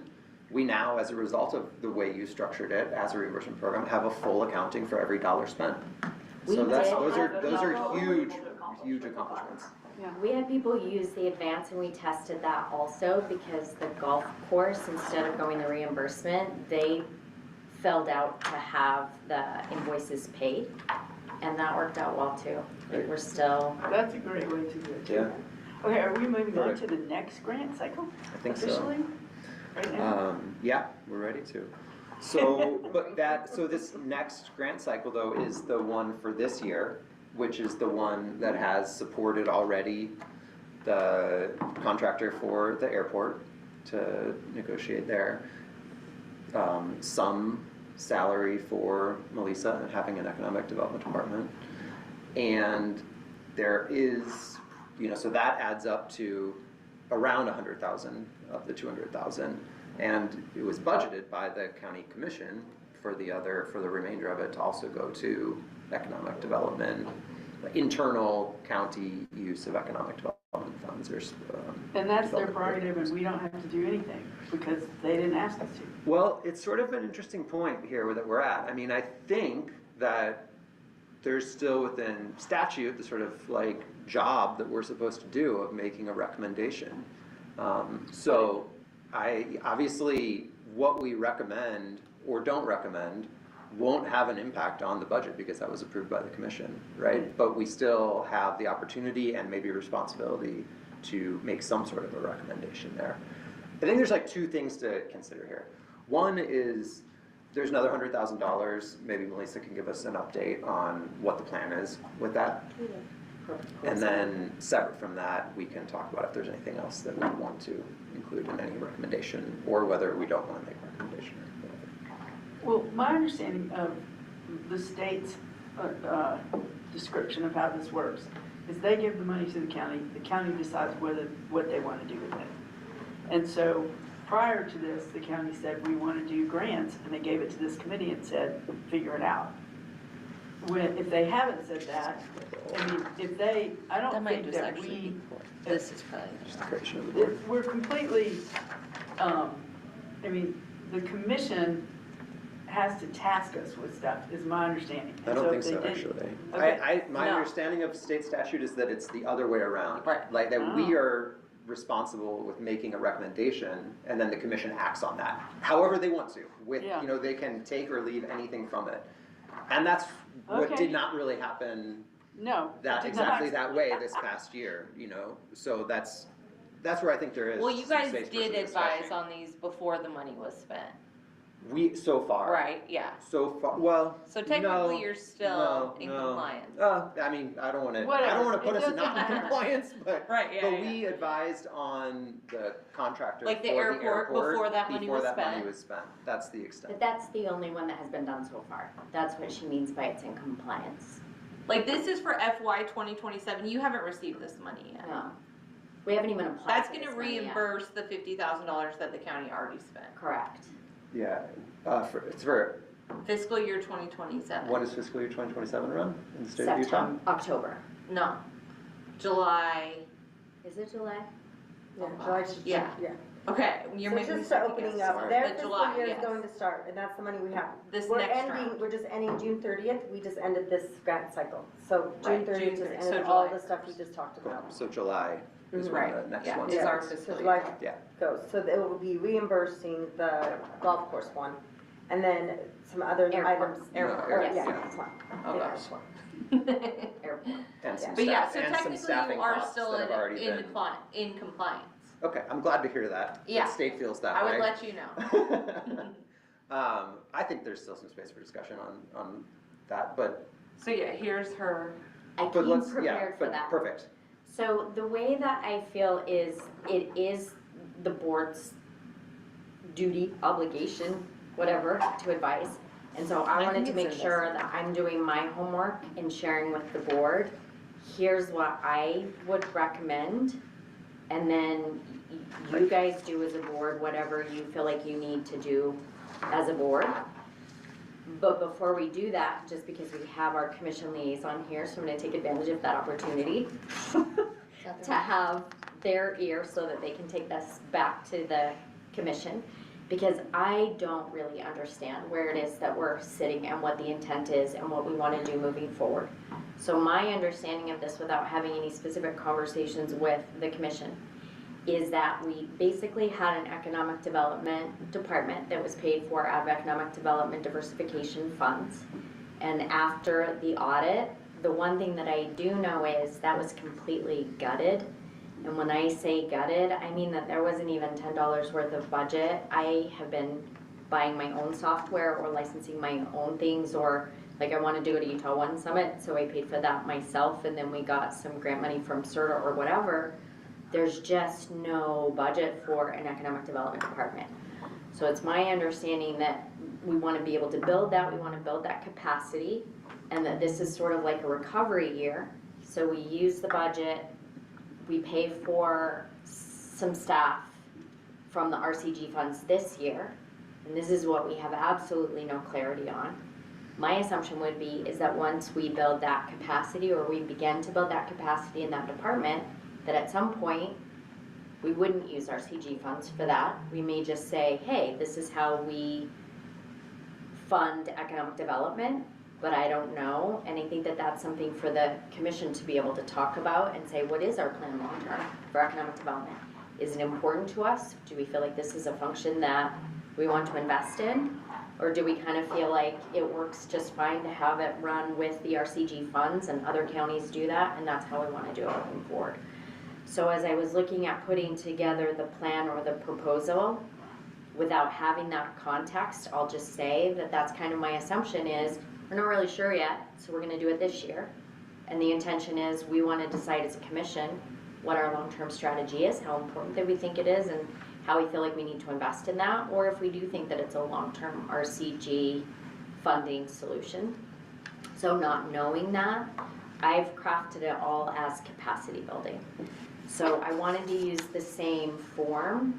we now, as a result of the way you structured it as a reimbursement program, have a full accounting for every dollar spent. So We that's, did those have are people- huge accomplishments. We had people use the advance and we tested that also because the golf course, instead of going the reimbursement, they filled out to have the invoices paid. And that worked out well too. Great. We're still, That's a great way to do it too. Yeah. Okay, are we moving on Perfect. to the next grant cycle I think so. officially? Right now? Yeah, we're ready to. So, so this next grant cycle though is the one for this year, which is the one that has supported already the contractor for the airport to negotiate there. Some salary for Melissa and having an economic development department. And there is, so that adds up to around 100,000 of the 200,000. And it was budgeted by the county commission for the remainder of it to also go to economic development, internal county use of economic development funds. And that's their development prerogative, and we don't have to do anything, because they didn't ask us to. Well, it's sort of an interesting point here that we're at. I mean, I think that there's still within statute the sort of like job that we're supposed to do of making a recommendation. So obviously what we recommend or don't recommend won't have an impact on the budget because that was approved by the commission, right? But we still have the opportunity and maybe responsibility to make some sort of a recommendation there. I think there's like two things to consider here. One is there's another $100,000. Maybe Melissa can give us an update on what the plan is with that. And then separate from that, we can talk about if there's anything else that we want to include in any recommendation or whether we don't want to make a recommendation or whatever. Well, my understanding of the state's description of how this works is they give the money to the county decides what they want to do with it. And so prior to this, the county said, we want to do grants, and they gave it to this committee and said, figure it out. If they haven't said that, I mean, I That don't might think just that actually be, we, this is probably. Just the creation of the board. we're completely, I mean, the commission has to task us with stuff, is my understanding. I And don't think if they so, didn't- actually. Okay. My No. understanding of state statute is that it's the other way around. Right. Like that we Oh. are responsible with making a recommendation and then the commission acts on that, however they want to. With, Yeah. they can take or leave anything from it. And that's what Okay. did not really happen No. that did exactly not. that way this past year, so that's where I think there is. Well, you some guys space for did some advise discussion. on these before the money was spent, So far. right? Yeah. So far, well. So technically, no, you're still in compliance. I mean, I don't wanna Whatever. put It us in doesn't not in matter. compliance, but. Right, yeah, But yeah. we advised on the contractor Like the for airport before that money was Before that money spent. was spent, that's the extent. but that's the only one that has been done so far. That's what she means by it's in compliance. Like, this is for FY 2027, you haven't received this money yet. No. We haven't even applied That's for gonna this money yet. reimburse the $50,000 that the county already spent. Correct. Yeah, it's for, Fiscal year 2027. when is fiscal year 2027 run in the state of Utah? September, October. No. July, Is it July? Yeah, July should, Yeah. yeah. okay, you're So making me just the second opening guess. up, their But fiscal July, year is yes. going to start, and that's the money we have. This We're next ending, round. we're just ending June 30th, we just ended this grant cycle. So June Right, 30th June just 30th, ended so all July. the stuff we just talked about. So July is when Right, the next yeah, one is our starts. fiscal So year. July Yeah. goes, so it will be reimbursing the golf course one, and then some other Airport. items. Airport, Or- yes. Yeah, Yeah. that's one. Oh, Yeah, gosh. that's one. Airport. And some But yeah, staff, so and some technically staffing you are costs still that have already in been. in compliance. Okay, I'm glad to hear that. Yeah. The state feels that I way. would let you know. I think there's still some space for discussion on that, but So yeah, here's her. I But came let's, yeah, prepared for but that. perfect. So the way that I feel is, it is the board's duty, obligation, whatever, to advise. And so I wanted to make sure that I'm doing my homework and sharing with the board, here's what I would recommend. And then you guys do as a board whatever you feel like you need to do as a board. But before we do that, just because we have our commission liaison here, so I'm gonna take advantage of that opportunity to have their ear so that they can take this back to the commission. Because I don't really understand where it is that we're sitting and what the intent is and what we wanna do moving forward. So my understanding of this, without having any specific conversations with the commission, is that we basically had an economic development department that was paid for out of economic development diversification funds. And after the audit, the one thing that I do know is that was completely gutted. And when I say gutted, I mean that there wasn't even $10 worth of budget. I have been buying my own software or licensing my own things, or like I wanted to go to Utah One Summit, so I paid for that myself, and then we got some grant money from CERTA or whatever. There's just no budget for an economic development department. So it's my understanding that we want to be able to build that, we want to build that capacity, and that this is sort of like a recovery year. So we use the budget, we pay for some staff from the RCG funds this year, and this is what we have absolutely no clarity on. My assumption would be is that once we build that capacity, or we begin to build that capacity in that department, that at some point we wouldn't use our CG funds for that. We may just say, hey, this is how we fund economic development, but I don't know. And I think that that's something for the commission to be able to talk about and say, what is our plan long term for economic development? Is it important to us? Do we feel like this is a function that we want to invest in? Or do we kind of feel like it works just fine to have it run with the RCG funds and other counties do that, and that's how we want to do it moving forward? So as I was looking at putting together the plan or the proposal, without having that context, I'll just say that that's kind of my assumption is, we're not really sure yet, so we're gonna do it this year. And the intention is we wanna decide as a commission what our long-term strategy is, how important that we think it is, and how we feel like we need to invest in that, or if we do think that it's a long-term RCG funding solution. So not knowing that, I've crafted it all as capacity building. So I wanted to use the same form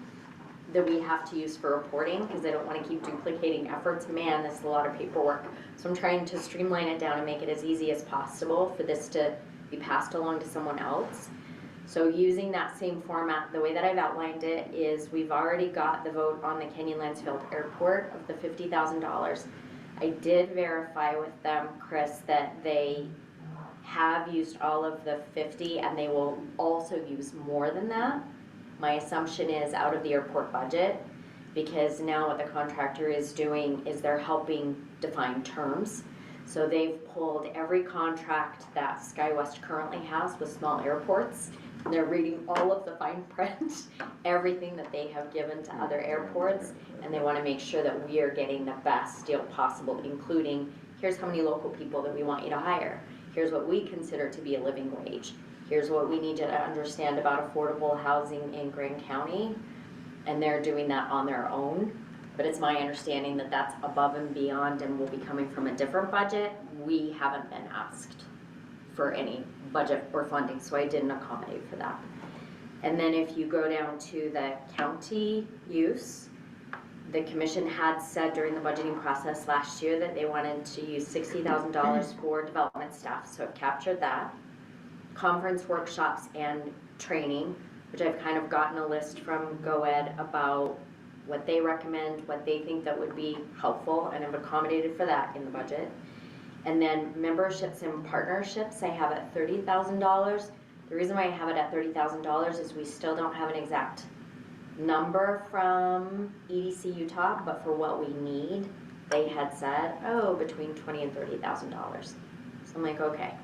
that we have to use for reporting, because I don't want to keep duplicating efforts. Man, this is a lot of paperwork. So I'm trying to streamline it down and make it as easy as possible for this to be passed along to someone else. So using that same format, the way that I've outlined it is we've already got the vote on the Kenyon Lansfield Airport of the $50,000. I did verify with them, Chris, that they have used all of the 50 and they will also use more than that. My assumption is out of the airport budget, because now what the contractor is doing is they're helping define terms. So they've pulled every contract that SkyWest currently has with small airports. And they're reading all of the fine print, everything that they have given to other airports, and they want to make sure that we are getting the best deal possible, including here's how many local people that we want you to hire. Here's what we consider to be a living wage. Here's what we need you to understand about affordable housing in Grand County. And they're doing that on their own. But it's my understanding that that's above and beyond and will be coming from a different budget. We haven't been asked for any budget or funding, so I didn't accommodate for that. And then if you go down to the county use, the commission had said during the budgeting process last year that they wanted to use $60,000 for development staff, so I've captured that. Conference, workshops, and training, which I've kind of gotten a list from GoEd about what they recommend, what they think that would be helpful, and I've accommodated for that in the budget. And then memberships and partnerships, I have at $30,000. The reason why I have it at $30,000 is we still don't have an exact number from EDC Utah, but for what we need, they had said, oh, between $20,000 and $30,000. So I'm like, okay,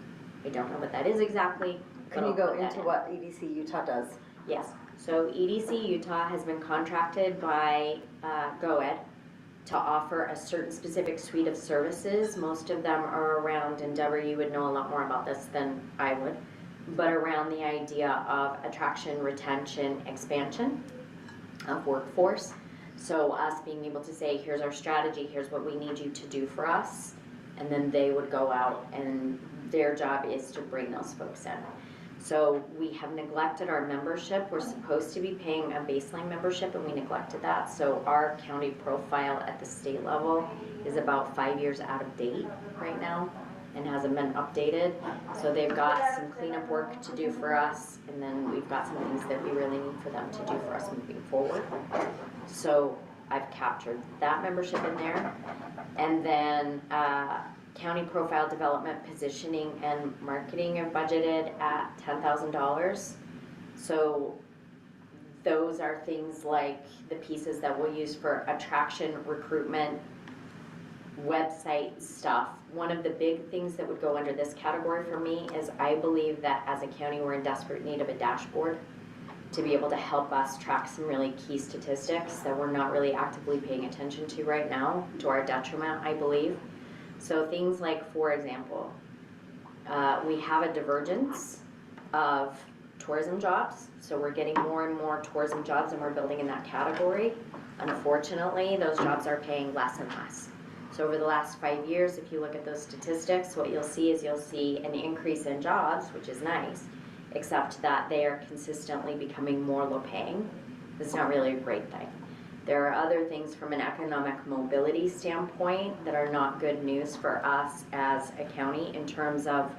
I don't know what that is exactly. Can you go into what EDC Utah does? Yes, so EDC Utah has been contracted by GoEd to offer a certain specific suite of services. Most of them are around, and Deborah, you would know a lot more about this than I would, but around the idea of attraction, retention, expansion of workforce. So us being able to say, here's our strategy, here's what we need you to do for us, and then they would go out and their job is to bring those folks in. So we have neglected our membership. We're supposed to be paying a baseline membership and we neglected that. So our county profile at the state level is about 5 years out of date right now and hasn't been updated. So they've got some cleanup work to do for us, and then we've got some things that we really need for them to do for us moving forward. So I've captured that membership in there. And then county profile development, positioning, and marketing are budgeted at $10,000. So those are things like the pieces that we'll use for attraction, recruitment, website stuff. One of the big things that would go under this category for me is I believe that as a county we're in desperate need of a dashboard to be able to help us track some really key statistics that we're not really actively paying attention to right now, to our detriment, I believe. So things like, for example, we have a divergence of tourism jobs. So we're getting more and more tourism jobs and we're building in that category. Unfortunately, those jobs are paying less and less. So over the last 5 years, if you look at those statistics, what you'll see is you'll see an increase in jobs, which is nice, except that they are consistently becoming more low paying. It's not really a great thing. There are other things from an economic mobility standpoint that are not good news for us as a county in terms of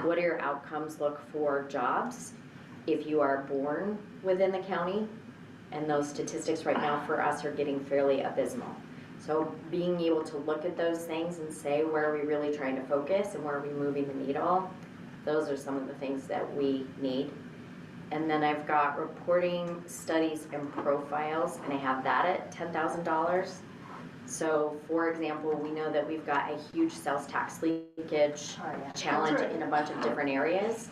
what do your outcomes look for jobs if you are born within the county, and those statistics right now for us are getting fairly abysmal. So being able to look at those things and say where are we really trying to focus and where are we moving the needle, those are some of the things that we need. And then I've got reporting, studies, and profiles, and I have that at $10,000. So for example, we know that we've got a huge sales tax leakage challenge in a bunch of different areas.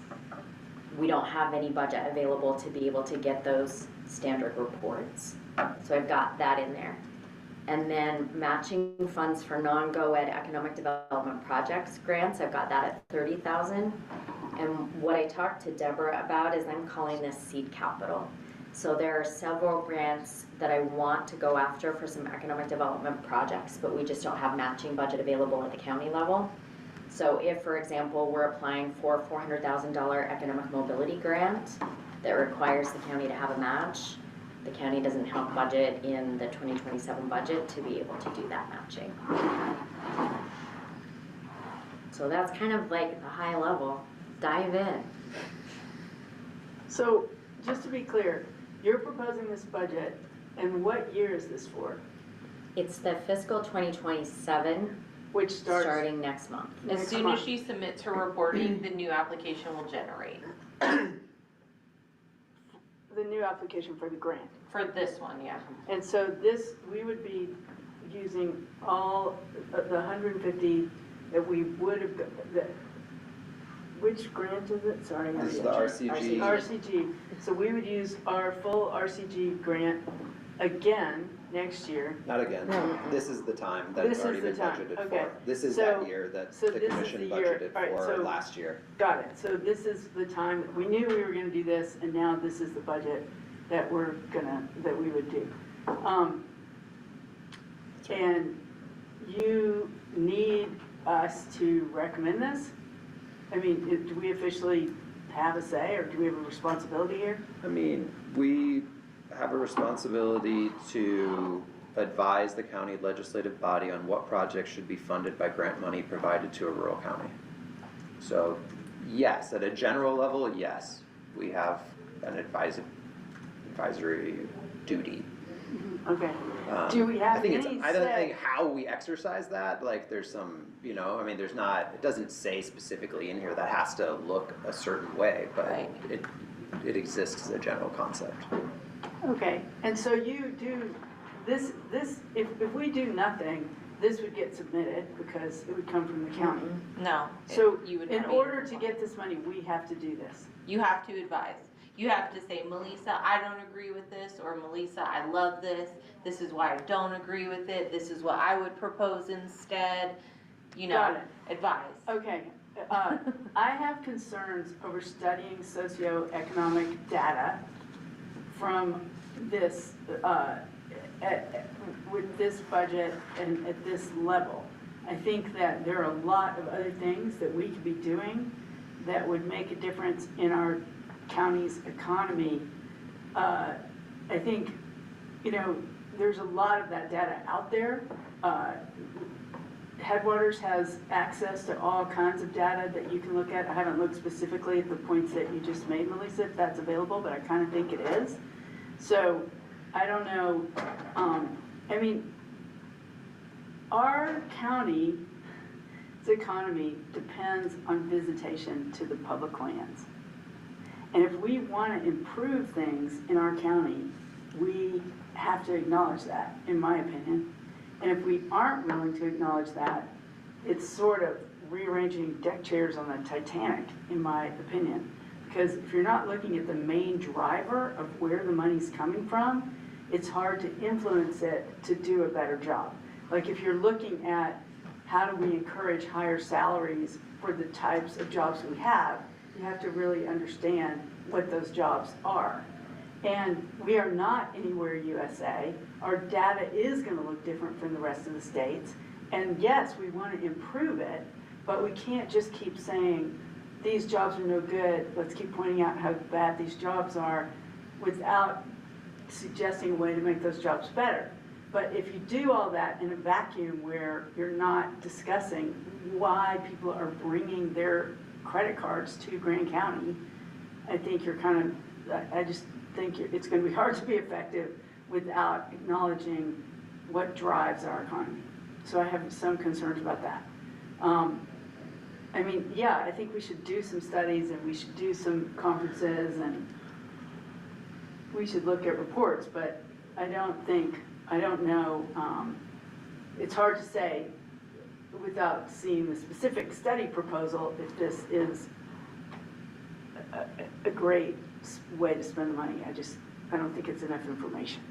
We don't have any budget available to be able to get those standard reports. So I've got that in there. And then matching funds for non-GO-ed economic development projects grants, I've got that at $30,000. And what I talked to Deborah about is I'm calling this seed capital. So there are several grants that I want to go after for some economic development projects, but we just don't have matching budget available at the county level. So if, for example, we're applying for a $400,000 economic mobility grant that requires the county to have a match, the county doesn't have budget in the 2027 budget to be able to do that matching. So that's kind of like the high level. Dive in. So, just to be clear, you're proposing this budget, and what year is this for? It's the fiscal 2027, Which starts? starting next month. As Next soon month. as she submits her reporting, the new application will generate The new application for the grant. for this one, yeah. And so this, we would be using all of the 150 that we would have, which grant is it? Sorry. This is the RCG. RCG. So we would use our full RCG grant again next year. Not again. This is the time that it's This already is the been time, budgeted okay. for. This is So- that year that so the this is commission the year. budgeted All right, for so- last year. Got it. So this is the time, we knew we were gonna do this, and now this is the budget that that we would do. And you need us to recommend this? I mean, do we officially have a say, or do we have a responsibility here? I mean, we have a responsibility to advise the county legislative body on what projects should be funded by grant money provided to a rural county. So, yes, at a general level, yes, we have an advisory duty. Okay. Do we have any I don't say? think how we exercise that, like, there's some, I mean, there's not, it doesn't say specifically in here that has to look a certain way, but Right. it exists as a general concept. Okay, and so you do, this, if we do nothing, this would get submitted because it would come from the county. No. So you would in have order a- to get this money, we have to do this. You have to advise. You have to say, Melissa, I don't agree with this, or Melissa, I love this. This is why I don't agree with it. This is what I would propose instead. Got it. Advise. Okay, I have concerns over studying socioeconomic data from this, with this budget and at this level. I think that there are a lot of other things that we could be doing that would make a difference in our county's economy. I think, there's a lot of that data out there. Headwaters has access to all kinds of data that you can look at. I haven't looked specifically at the points that you just made, Melissa, if that's available, but I kind of think it is. So, I don't know, our county's economy depends on visitation to the public lands. And if we want to improve things in our county, we have to acknowledge that, in my opinion. And if we aren't willing to acknowledge that, it's sort of rearranging deck chairs on the Titanic, in my opinion. Because if you're not looking at the main driver of where the money's coming from, it's hard to influence it to do a better job. Like if you're looking at how do we encourage higher salaries for the types of jobs we have, you have to really understand what those jobs are. And we are not anywhere USA. Our data is going to look different from the rest of the states. And yes, we want to improve it, but we can't just keep saying, these jobs are no good, let's keep pointing out how bad these jobs are without suggesting a way to make those jobs better. But if you do all that in a vacuum where you're not discussing why people are bringing their credit cards to Grand County, I think you're I just think it's going to be hard to be effective without acknowledging what drives our economy. So I have some concerns about that. I think we should do some studies and we should do some conferences and we should look at reports, but I don't know, it's hard to say without seeing the specific study proposal if this is a great way to spend the money. I don't think it's enough information.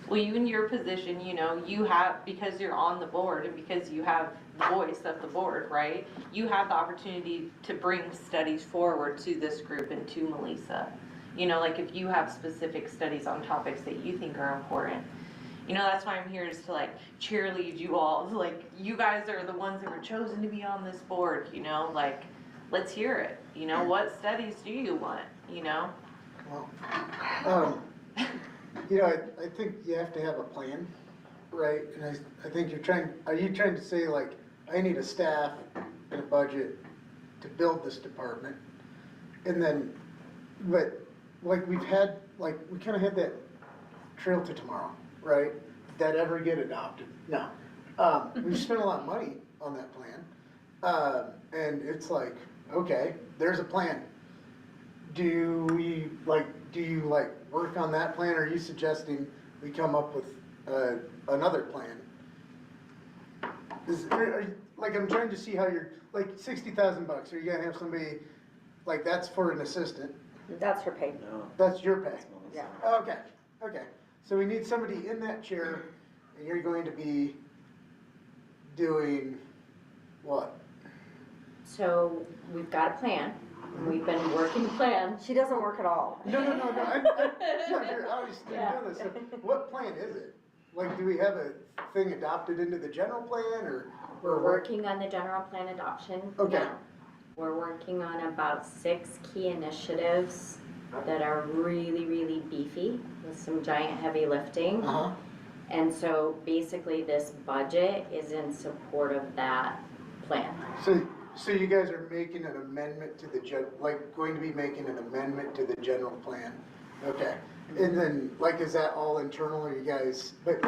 Well, you in your position, you have, because you're on the board and because you have the voice of the board, right? You have the opportunity to bring studies forward to this group and to Melissa. Like if you have specific studies on topics that you think are important. That's why I'm here is to cheerlead you all. Like you guys are the ones that were chosen to be on this board, let's hear it. What studies do you want, Well, I think you have to have a plan, right? And I think are you trying to say I need a staff and a budget to build this department? And then, but we kind of had that Trail to Tomorrow, right? Did that ever get adopted? No. We've spent a lot of money on that plan. And it's okay, there's a plan. Do you work on that plan, or are you suggesting we come up with another plan? I'm trying to see how you're, $60,000, are you gonna have somebody, that's for an assistant? That's her pay. No. That's your pay? Yeah. Okay. So we need somebody in that chair, and you're going to be doing what? So we've got a plan, and we've been working the plan. She doesn't work at all. No, you're obviously doing this. So what plan is it? Do we have a thing adopted into the general plan, or? We're working on the general plan adoption Okay. now. We're working on about 6 key initiatives that are really, really beefy with some giant heavy lifting. Uh-huh. And so basically this budget is in support of that plan. So you guys are making an amendment to the going to be making an amendment to the general plan? Okay. And then, is that all internal, or you guys, but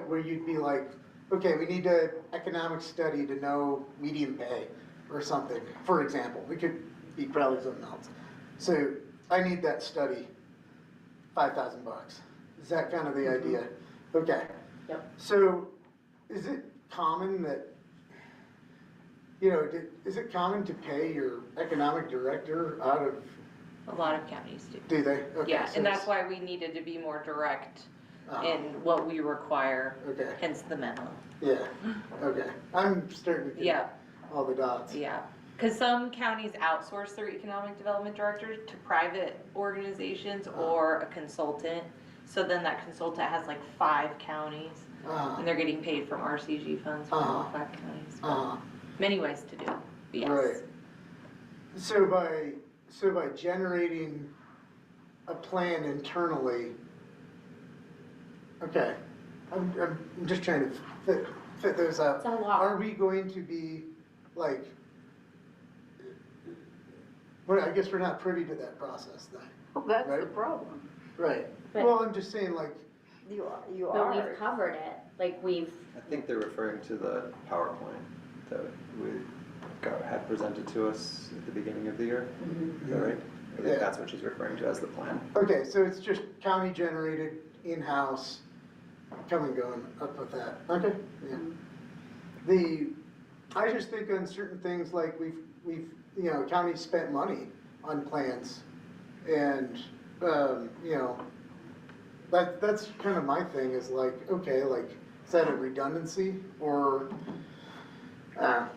where you'd be okay, we need an economic study to know median pay or something, for example. We could be probably something else. So I need that study, $5,000. Is that kind of the idea? Okay. Yep. So is it common that, is it common to pay your economic director out of? A lot of counties do. Do they? Okay, Yeah, so and that's it's- why we needed to be more direct uh-huh. in what we require, Okay, hence the memo. yeah, okay. I'm starting to Yeah, get all the dots. yeah. Cause some counties outsource their economic development director to private organizations or a consultant. So then that consultant has like 5 counties and they're getting paid from RCG funds from all 5 counties. But many ways to do it, but yes. Right. So by generating a plan internally, okay, I'm just trying to fit those out. It's a lot. Are we going to be like, well, I guess we're not privy to that process then, Well, that's the Right. problem. right? But- Well, I'm just saying like, You But are. we've covered it, like we've, I think they're referring to the PowerPoint that had presented to us at the beginning of the year. Is that right? I think Yeah. that's what she's referring to as the plan. okay, so it's just county generated, in-house, come and going up with that, okay, yeah. I just think on certain things like we've, you know, county spent money on plans and, you know, that's kind of my thing is like, okay, like, is that a redundancy or, that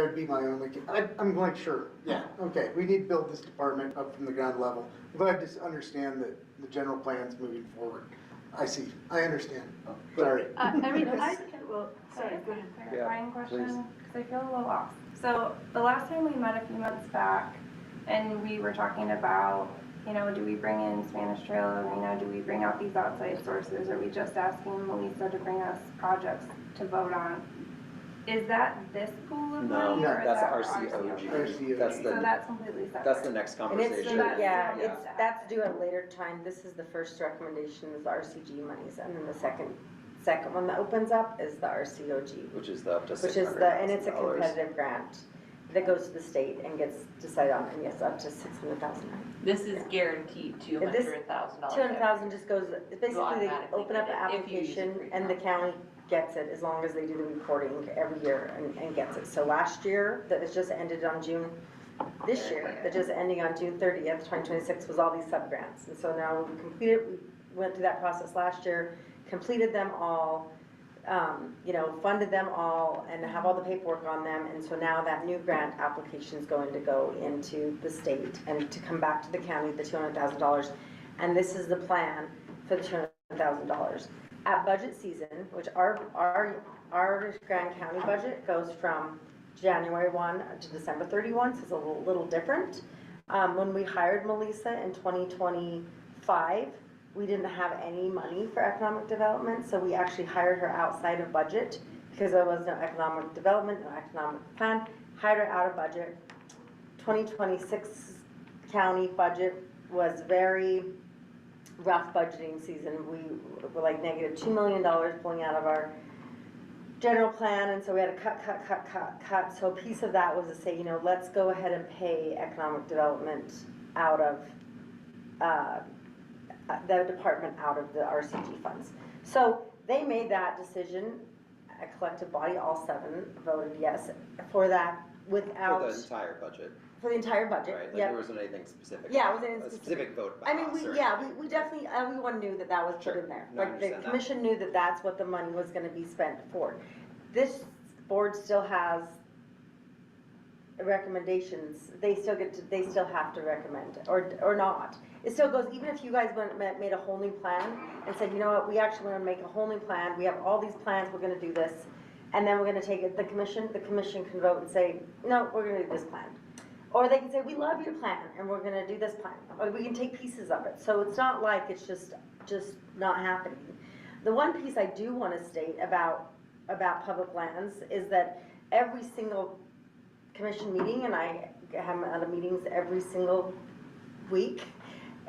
would be my only, I'm like, sure, yeah, okay, we need to build this department up from the ground level. I'm glad to understand that the general plan's moving forward. I see, I understand, sorry. I mean, well, sorry, go ahead. Clarifying please. question, because I feel a little lost. So the last time we met a few months back, and we were talking about, you know, do we bring in Spanish Trail, you know, do we bring out these outside sources? Are we just asking Melissa to bring us projects to vote on? Is that this pool of No, money, or is that's that RCOG. RCOG. That's So the, that's completely separate. that's the next And it's, conversation. yeah, Yeah. that's due at a later time. This is the first recommendation is the RCG monies, and then the second one that opens up is the RCOG, Which is the up to which is and it's a $600,000. competitive grant that goes to the state and gets decided on, and yes, up to 600,000. This is guaranteed $200,000. 200,000 just goes, it's basically they automatically open up an get it if you use it application free. and the county gets it as long as they do the reporting every year and gets it. So last year, that has just ended on this year, that just ending on June 30th, 2026 was all these sub-grants. And so now we went through that process last year, completed them all, you know, funded them all and have all the paperwork on them. And so now that new grant application is going to go into the state and to come back to the county, the $200,000. And this is the plan for the $200,000. At budget season, which our Grand County budget goes from January 1 to December 31, so it's a little different. When we hired Melissa in 2025, we didn't have any money for economic development, so we actually hired her outside of budget because there was no economic development, no economic plan. Hired her out of budget. 2026 county budget was very rough budgeting season. We were like negative $2 million pulling out of our general plan, and so we had to cut. So a piece of that was to say, you know, let's go ahead and pay economic development out of the department out of the RCG funds. So they made that decision. A collective body, all 7 voted yes for that without. For the entire budget, For the entire budget, right? Like yep. there wasn't anything specific. Yeah, it wasn't anything A specific vote by I mean, us we or we definitely, everyone knew that that was put Sure. in there. No, I Like, the understand that. commission knew that that's what the money was gonna be spent for. This board still has recommendations, they still have to recommend, or not. It still goes, even if you guys made a whole new plan and said, you know what, we actually wanna make a whole new plan, we have all these plans, we're gonna do this, and then we're gonna take it, the commission can vote and say, no, we're gonna do this plan. Or they can say, we love your plan, and we're gonna do this plan, or we can take pieces of it. So it's not like it's just not happening. The one piece I do wanna state about public lands is that every single commission meeting, and I have other meetings every single week,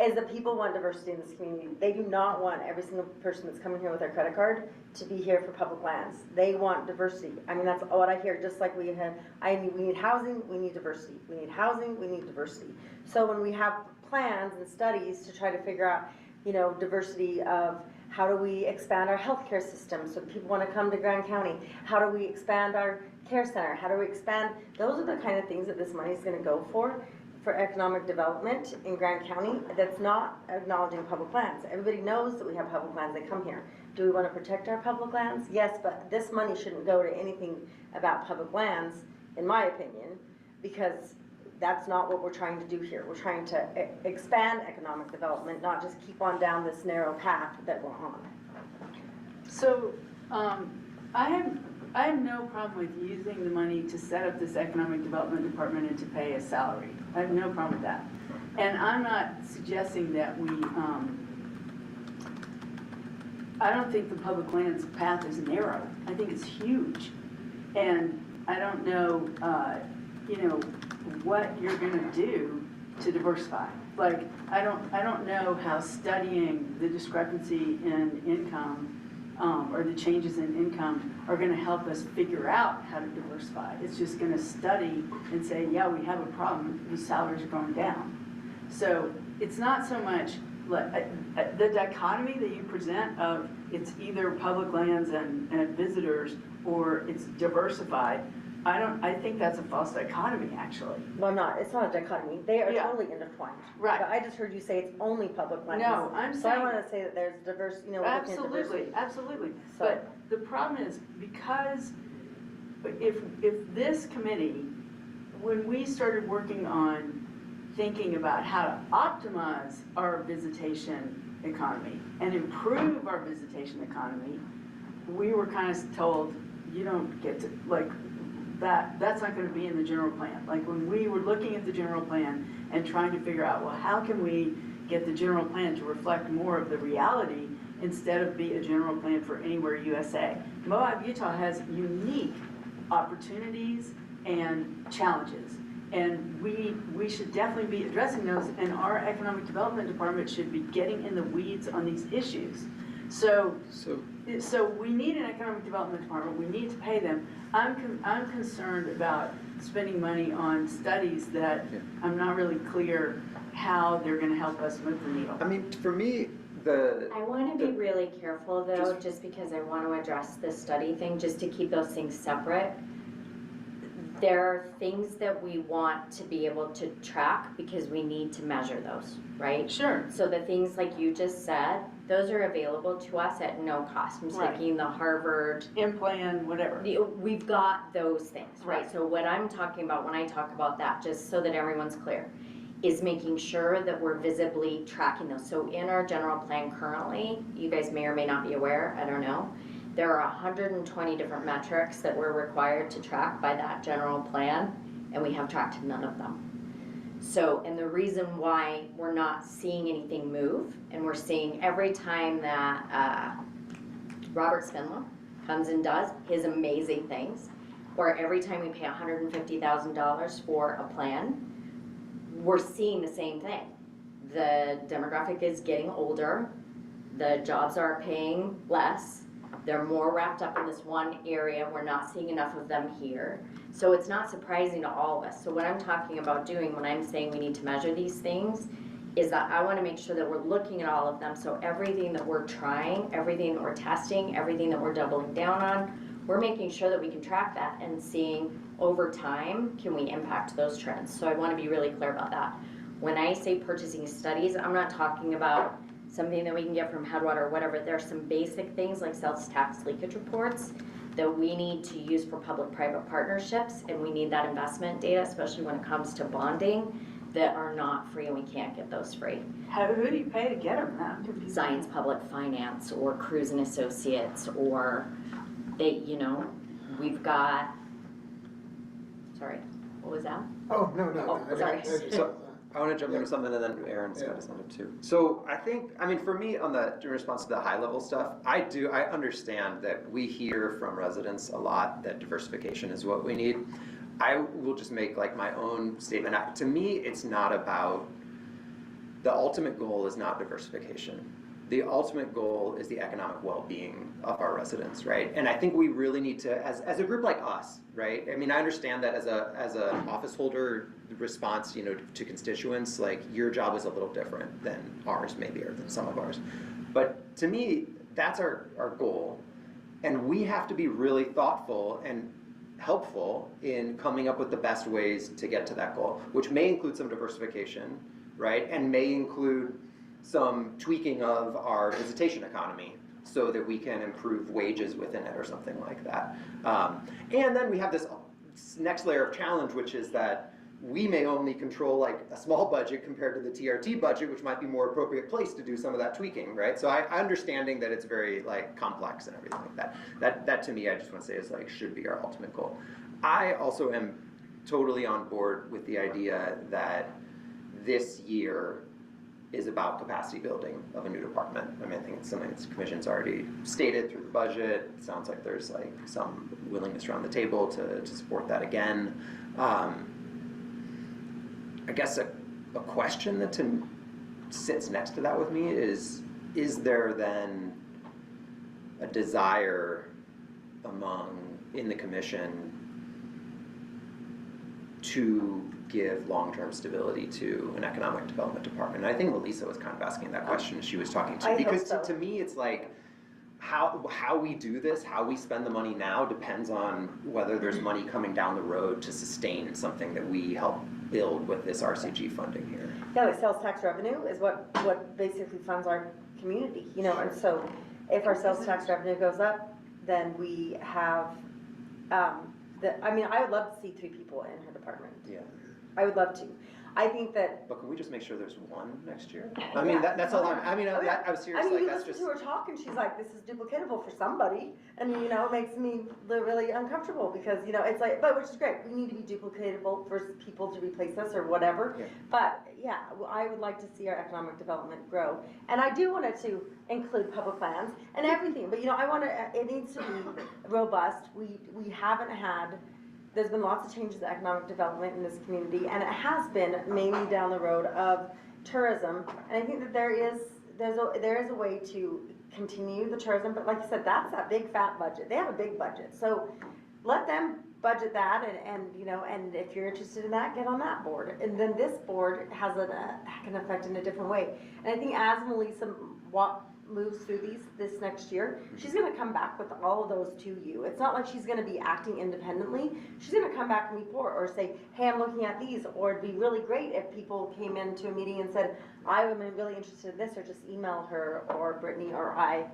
is that people want diversity in this community. They do not want every single person that's coming here with their credit card to be here for public lands. They want diversity. I mean, that's what I hear, just like we need housing, we need diversity. We need housing, we need diversity. So when we have plans and studies to try to figure out, you know, diversity of how do we expand our healthcare system so people want to come to Grand County? How do we expand our care center? How do we expand? Those are the kind of things that this money is going to go for economic development in Grand County. That's not acknowledging public lands. Everybody knows that we have public lands. They come here. Do we want to protect our public lands? Yes, but this money shouldn't go to anything about public lands. in my opinion, because that's not what we're trying to do here. We're trying to expand economic development, not just keep on down this narrow path that we're on. So, I have no problem with using the money to set up this economic development department and to pay a salary. I have no problem with that. And I'm not suggesting that we, I don't think the public lands path is narrow. I think it's huge. And I don't know, what you're gonna do to diversify. Like, I don't know how studying the discrepancy in income or the changes in income are gonna help us figure out how to diversify. It's just gonna study and say, yeah, we have a problem, these salaries are going down. So it's not so much, like, the dichotomy that you present of it's either public lands and visitors or it's diversified, I think that's a false dichotomy, actually. Well, it's not a dichotomy. They are Yeah. totally intertwined. Right. But I just heard you say it's only public lands. No, I'm So I saying- want to say that there's diverse, we're looking at Absolutely, diversity. absolutely. So- But the problem is, because if this committee, when we started working on thinking about how to optimize our visitation economy and improve our visitation economy, we were kind of told, you don't get to, like, that's not gonna be in the general plan. Like, when we were looking at the general plan and trying to figure out, well, how can we get the general plan to reflect more of the reality instead of be a general plan for anywhere USA? Moab, Utah has unique opportunities and challenges. And we should definitely be addressing those, and our economic development department should be getting in the weeds on these issues. So we need an economic development department, we need to pay them. I'm concerned about spending money on studies that I'm not really clear how they're gonna help us move the needle. I mean, for me, I want to be really careful though, just because I want to address the study thing, just to keep those things separate. There are things that we want to be able to track because we need to measure those, right? Sure. So the things like you just said, those are available to us at no cost. I'm Right. taking the Harvard, In-plan, whatever. we've got those things, right? Right. So what I'm talking about when I talk about that, just so that everyone's clear, is making sure that we're visibly tracking those. So in our general plan currently, you guys may or may not be aware, I don't know, there are 120 different metrics that we're required to track by that general plan, and we have tracked none of them. So, and the reason why we're not seeing anything move, and we're seeing every time that Robert Spindler comes and does his amazing things, or every time we pay $150,000 for a plan, we're seeing the same thing. The demographic is getting older, the jobs are paying less, they're more wrapped up in this one area, we're not seeing enough of them here. So it's not surprising to all of us. So what I'm talking about doing when I'm saying we need to measure these things is that I want to make sure that we're looking at all of them. So everything that we're trying, everything that we're testing, everything that we're doubling down on, we're making sure that we can track that and seeing over time, can we impact those trends? So I want to be really clear about that. When I say purchasing studies, I'm not talking about something that we can get from Headwater or whatever. There are some basic things like sales tax leakage reports that we need to use for public-private partnerships, and we need that investment data, especially when it comes to bonding, that are not free, and we can't get those free. Who do you pay to get them now? Zions Public Finance or Cruz and Associates, or we've got, sorry, what was that? Oh, no. Oh, sorry. So I want to jump into something, and then Aaron's got something too. So I think, for me, in response to the high level stuff, I understand that we hear from residents a lot that diversification is what we need. I will just make my own statement. To me, it's not about, the ultimate goal is not diversification. The ultimate goal is the economic well-being of our residents, right? And I think we really need to, as a group like us, right? I understand that as an office holder response, to constituents, your job is a little different than ours maybe, or than some of ours. But to me, that's our goal. And we have to be really thoughtful and helpful in coming up with the best ways to get to that goal, which may include some diversification, right? And may include some tweaking of our visitation economy so that we can improve wages within it or something like that. And then we have this next layer of challenge, which is that we may only control like a small budget compared to the TRT budget, which might be more appropriate place to do some of that tweaking, right? So I understanding that it's very like complex and everything like that. That to me, I just want to say is like should be our ultimate goal. I also am totally on board with the idea that this year is about capacity building of a new department. I mean, I think it's something that the commission's already stated through the budget. It sounds like there's like some willingness around the table to support that again. I guess a question that sits next to that with me is there then a desire in the commission to give long-term stability to an economic development department? And I think Melissa was kind of asking that question as she was talking to, because to me it's like how we do this, how we spend the money now depends on whether there's money coming down the road to sustain something that we help build with this RCG funding here. Yeah, like sales tax revenue is what basically funds our community, you know, and so if our sales tax revenue goes up, then we have, I mean, I would love to see 3 people in her department. Yeah. I would love to. I think that. But can we just make sure there's 1 next year? I mean, that's all I was serious, I mean, like you that's listen just. to her talk and she's like, this is duplicatable for somebody. And, you know, it makes me really uncomfortable because, you know, it's like, but which is great. We need to be duplicatable for people to replace us or whatever. Yeah. But yeah, I would like to see our economic development grow. And I do want it to include public lands and everything. But, you know, it needs to be robust. We haven't had. There's been lots of changes in economic development in this community, and it has been mainly down the road of tourism. And I think that there is a way to continue the tourism, but like you said, that's that big fat budget. They have a big budget, so let them budget that, and you know, and if you're interested in that, get on that board. And then this board has can affect in a different way. And I think as Melissa moves through this next year, she's going to come back with all of those to you. It's not like she's going to be acting independently. She's going to come back and report or say, hey, I'm looking at these, or it'd be really great if people came into a meeting and said, I am really interested in this, or just email her or Brittany or I,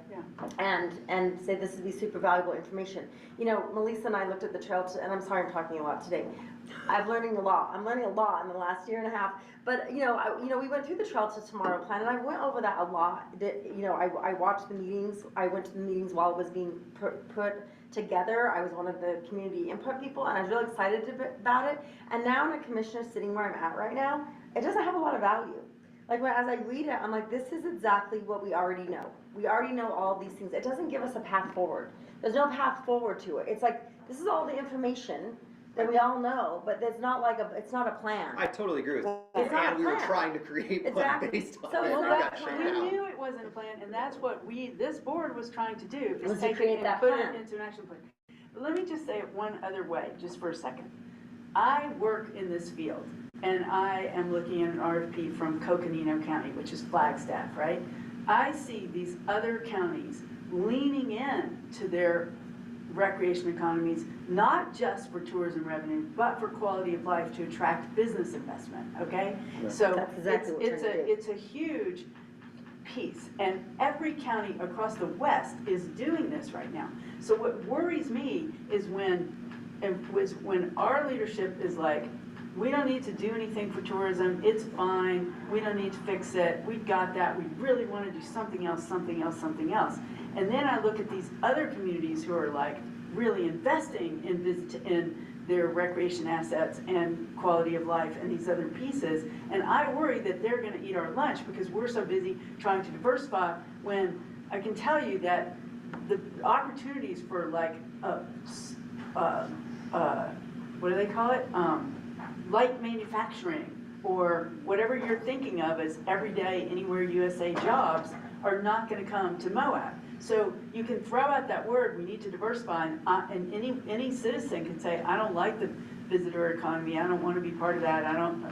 and say this would be super valuable information. You know, Melissa and I looked at the trail, and I'm sorry I'm talking a lot today. I'm learning a lot in the last year and a half. But you know, we went through the Trail to Tomorrow plan, and I went over that a lot. You know, I watched the meetings. I went to the meetings while it was being put together. I was one of the community input people, and I was really excited about it. And now, in a commissioner sitting where I'm at right now, it doesn't have a lot of value. Like as I read it, I'm like, this is exactly what we already know. We already know all these things. It doesn't give us a path forward. There's no path forward to it. It's like this is all the information that we all know, but it's not a plan. I totally agree with you. It's not a And we were plan. trying to create one Exactly. based on So it. it's and not we got a shut plan. down. We knew it wasn't a plan, and that's what this board was trying to do, Was is to take create it and that put plan. it into an action plan. But let me just say it one other way, just for a second. I work in this field, and I am looking at an RFP from Coconino County, which is Flagstaff, right? I see these other counties leaning in to their recreation economies, not just for tourism revenue, but for quality of life to attract business investment, okay? Yeah. So That's exactly what we're trying to do. it's a huge piece, and every county across the West is doing this right now. So what worries me is when our leadership is like, we don't need to do anything for tourism, it's fine, we don't need to fix it, we've got that, we really want to do something else, something else, something else. And then I look at these other communities who are like really investing in their recreation assets and quality of life and these other pieces, and I worry that they're going to eat our lunch because we're so busy trying to diversify, when I can tell you that the opportunities for like what do they call it? Light manufacturing, or whatever you're thinking of as everyday anywhere USA jobs, are not going to come to Moab. So you can throw out that word, we need to diversify, and any citizen can say, I don't like the visitor economy, I don't want to be part of that,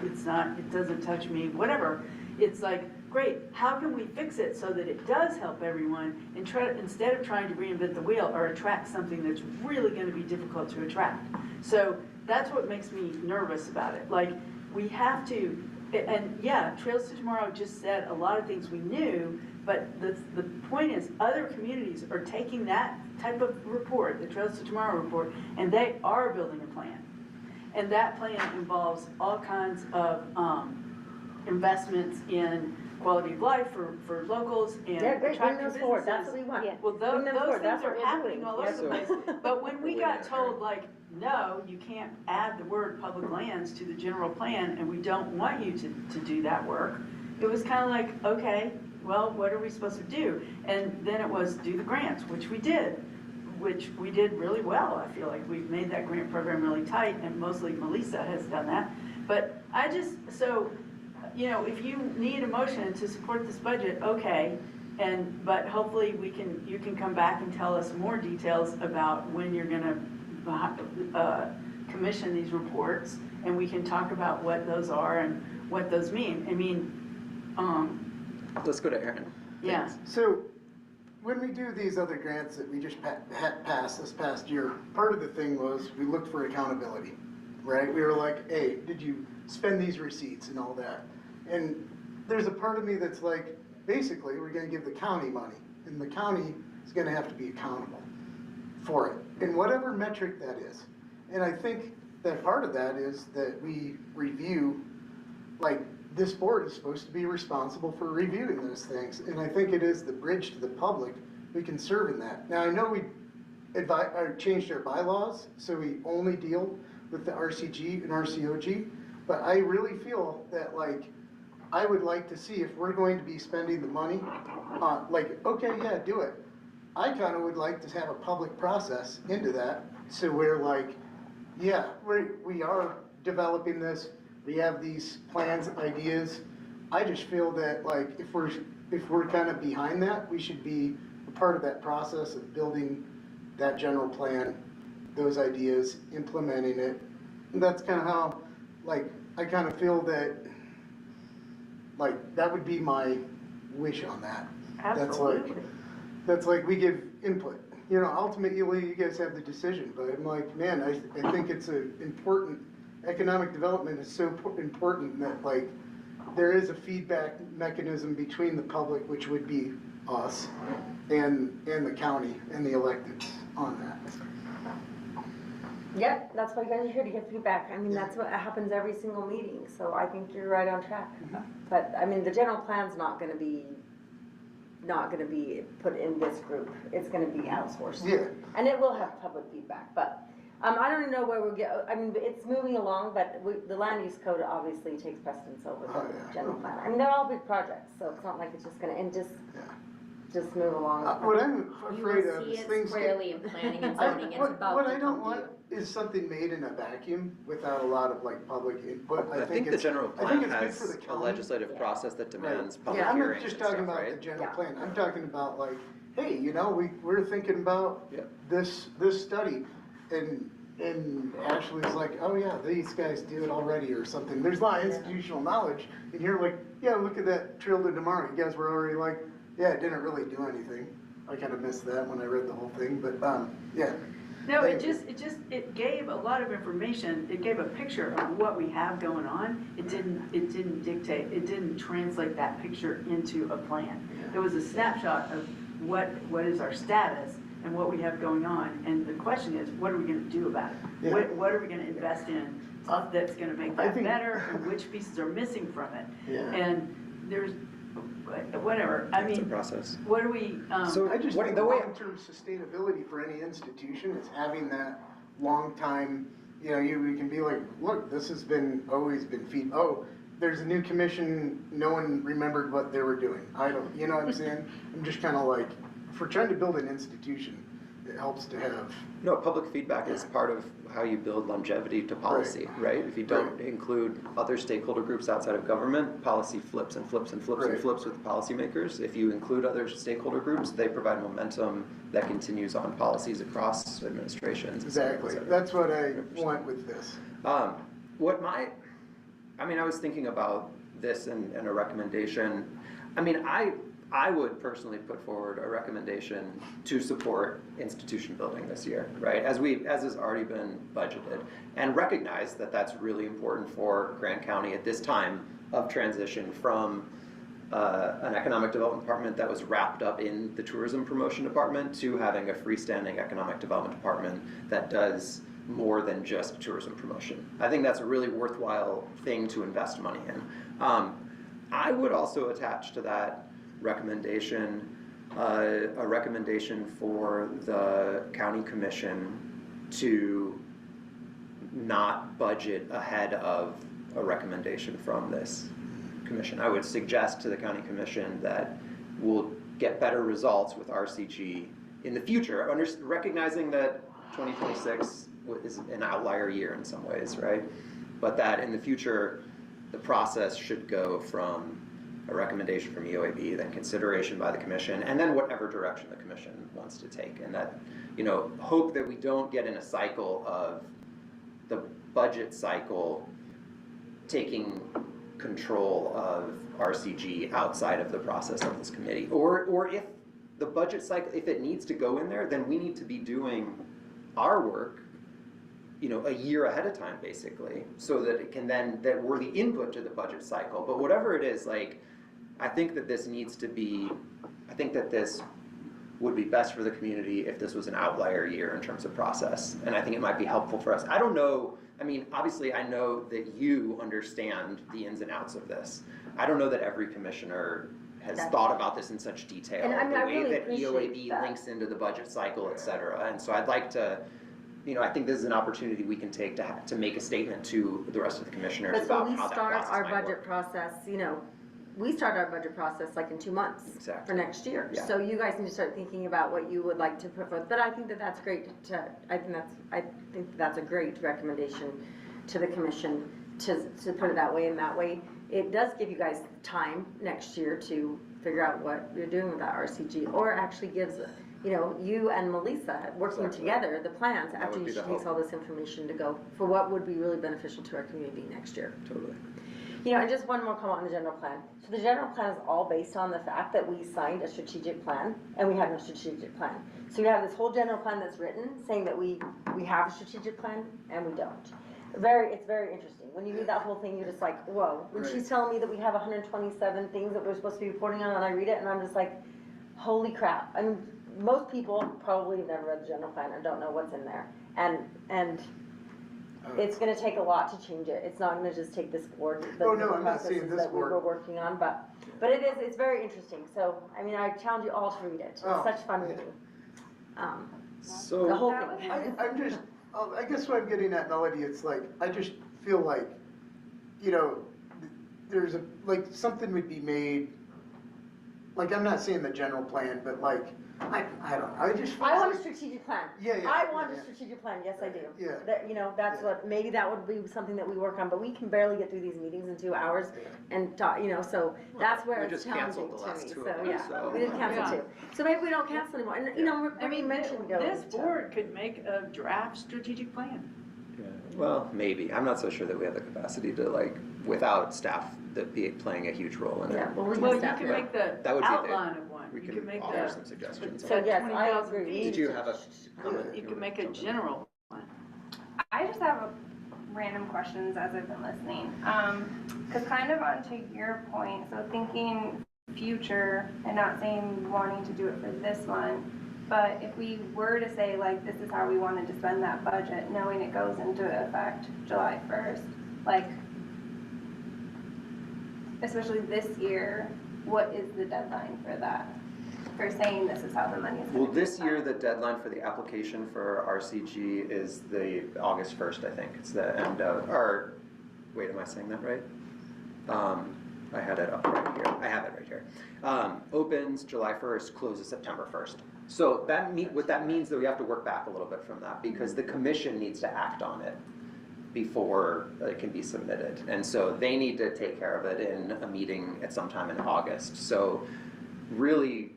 it doesn't touch me, whatever. It's like, great, how can we fix it so that it does help everyone, and instead of trying to reinvent the wheel or attract something that's really going to be difficult to attract. So that's what makes me nervous about it. Like, we have to, and yeah, Trails to Tomorrow just said a lot of things we knew, but the point is other communities are taking that type of report, the Trails to Tomorrow report, and they are building a plan. And that plan involves all kinds of, investments in quality of life for locals and Yeah, great, bring attracting those forward, that's businesses. what we want. Well, Bring them those forward, things that's what are we're happening doing. all Yeah. over the place. But when we We're got waiting. told like, no, you can't add the word public lands to the general plan and we don't want you to do that work, it was kind of like, okay, well, what are we supposed to do? And then it was do the grants, which we did really well. I feel like we've made that grant program really tight and mostly Melissa has done that. But so, if you need a motion to support this budget, okay. But hopefully you can come back and tell us more details about when you're gonna commission these reports and we can talk about what those are and what those mean. I mean, Let's go to Aaron. yeah. So, when we do these other grants that we just passed this past year, part of the thing was we looked for accountability, right? We were like, hey, did you spend these receipts and all that? And there's a part of me that's like, basically, we're gonna give the county money, and the county is gonna have to be accountable for it, in whatever metric that is. And I think that part of that is that we review, like, this board is supposed to be responsible for reviewing those things, and I think it is the bridge to the public we can serve in that. Now, I know we changed our bylaws, so we only deal with the RCG and RCOG, but I really feel that, like, I would like to see if we're going to be spending the money, okay, yeah, do it. I kind of would like to have a public process into that, so we're like, yeah, we are developing this, we have these plans, ideas. I just feel that, like, if we're kind of behind that, we should be a part of that process of building that general plan, those ideas, implementing it. And that's kind of how, like, I kind of feel that, like, that would be my wish on that. Absolutely. That's like we give input. Ultimately you guys have the decision, but I'm like, man, I think it's economic development is so important that, like, there is a feedback mechanism between the public, which would be us, and the county and the electeds on that. Yep, that's why you guys are here, to get feedback. I mean, that's what happens every single meeting, so I think you're right on track. But, I mean, the general plan's not gonna be put in this group. It's gonna be outsourced. Yeah. And it will have public feedback, but, I don't know where we'll get, I mean, it's moving along, but the land use code obviously takes precedence over Oh, the yeah. general plan. I mean, they're all big projects, so it's not like it's just gonna, just move along. What I'm You afraid will of see is it things squarely in planning and zoning, it's about what to I don't come want due. is something made in a vacuum without a lot of, like, public input. I think the it's- general I think plan it's good for has the a county. legislative process that demands public Yeah, I'm hearings not just and talking stuff, about the right? general Yeah. plan, I'm talking about, like, hey, we're thinking about Yeah. this study, and Ashley's like, oh yeah, these guys do it already or something. There's a lot of institutional knowledge, and you're like, yeah, look at that Trail to Tomorrow. You guys were already like, yeah, it didn't really do anything. I kind of missed that when I read the whole thing, but yeah. No, it gave a lot of information. It gave a picture of what we have going on. It didn't dictate, it didn't translate that picture into a plan. It was a snapshot of what is our status and what we have going on. And the question is, what are we gonna do about it? Yeah. What are we gonna invest in that's gonna make I that think- better, and which pieces are missing from it? Yeah. And there's, whatever, I It's a mean, process. what do we, So- I just What- think the way- long-term sustainability for any institution is having that long time, we can be like, look, this has always been there's a new commission, no one remembered what they were doing. I don't, you know what I'm saying? I'm just kind of like, if we're trying to build an institution, it helps to have, No, public feedback is part of how you build longevity to policy, right? If you don't include other stakeholder groups outside of government, policy flips and flips and flips and Right. flips with policymakers. If you include other stakeholder groups, they provide momentum that continues on policies across administrations. et cetera, et exactly. cetera. That's what I want with this. I was thinking about this and a recommendation. I mean, I would personally put forward a recommendation to support institution building this year, right? As has already been budgeted, and recognize that that's really important for Grant County at this time of transition from an economic development department that was wrapped up in the tourism promotion department to having a freestanding economic development department that does more than just tourism promotion. I think that's a really worthwhile thing to invest money in. I would also attach to that recommendation a recommendation for the county commission to not budget ahead of a recommendation from this commission. I would suggest to the county commission that we'll get better results with RCG in the future, recognizing that 2026 is an outlier year in some ways, right? But that in the future, the process should go from a recommendation from EOAB, then consideration by the commission, and then whatever direction the commission wants to take. And that, hope that we don't get in a cycle of the budget cycle taking control of RCG outside of the process of this committee. Or if the budget cycle, if it needs to go in there, then we need to be doing our work a year ahead of time, basically, so that it can then, that we're the input to the budget cycle. But whatever it is, I think that this needs to be, I think that this would be best for the community if this was an outlier year in terms of process. And I think it might be helpful for us. I don't know, obviously I know that you understand the ins and outs of this. I don't know that every commissioner has thought about this in such detail, And the way really that EOAB appreciate that. links into the budget cycle, et cetera. And so I'd like to, I think this is an opportunity we can take to make a statement to the rest of the commissioners But so about we how that start process our might budget work. process, we start our budget process in 2 months Exactly. for next year. Yeah. So you guys need to start thinking about what you would like to put forth. But I think that that's great I think that's a great recommendation to the commission to put it that way, and that way it does give you guys time next year to figure out what you're doing with that RCG, or actually gives you and Melissa working Exactly. together the plans That after would be she the takes hope. all this information to go for what would be really beneficial to our community next year. Totally. And just one more comment on the general plan. So the general plan is all based on the fact that we signed a strategic plan and we have no strategic plan. So you have this whole general plan that's written saying that we have a strategic plan and we don't. It's very interesting. When you read that whole thing, you're just like, whoa. When she's telling me that we have 127 things that we're supposed to be reporting on, and I read it and I'm just like, holy crap. Most people probably have never read the general plan or don't know what's in there. And it's gonna take a lot to change it. It's not gonna just take this board, the I'm not saying processes this that we were board. working on, but it's very interesting. So, I challenge you all to read it. It's such fun reading. So The whole That thing. I'm just, I guess what I'm getting at, Melody, it's I just feel like, there's something would be made, I'm not saying the general plan, but I don't know, I just feel I want a like- strategic plan. Yeah, yeah, I want yeah. a strategic plan, yes, I do. Yeah. That's what, maybe that would be something that we work on, but we can barely get through these meetings in 2 hours and talk, so that's where we it's just challenging canceled the to last me, 2 so, of them, yeah. so- We did cancel Yeah. 2. So maybe we don't cancel anymore, and, we mentioned going This to- board could make a draft strategic plan. Yeah. Well, maybe. I'm not so sure that we have the capacity to without staff that be playing a huge role in it. Yeah, well, we Well, can you staff can it. make the That would be the- outline of one. We You can can make offer the, some suggestions. So yes, I 20,000 agree. feet. Did you have a comment? you can make a general one. I just have random questions as I've been listening. Cause kind of onto your point, so thinking future and not saying wanting to do it for this one, but if we were to say this is how we wanted to spend that budget, knowing it goes into effect July 1st, especially this year, what is the deadline for that? For saying this is how the money is gonna Well, be this year, spent? the deadline for the application for RCG is the August 1st, I think. It's the end of, or, wait, am I saying that right? I had it up right here. I have it right here. Opens July 1st, closes September 1st. So what that means that we have to work back a little bit from that because the commission needs to act on it before it can be submitted. And so they need to take care of it in a meeting at some time in August. So really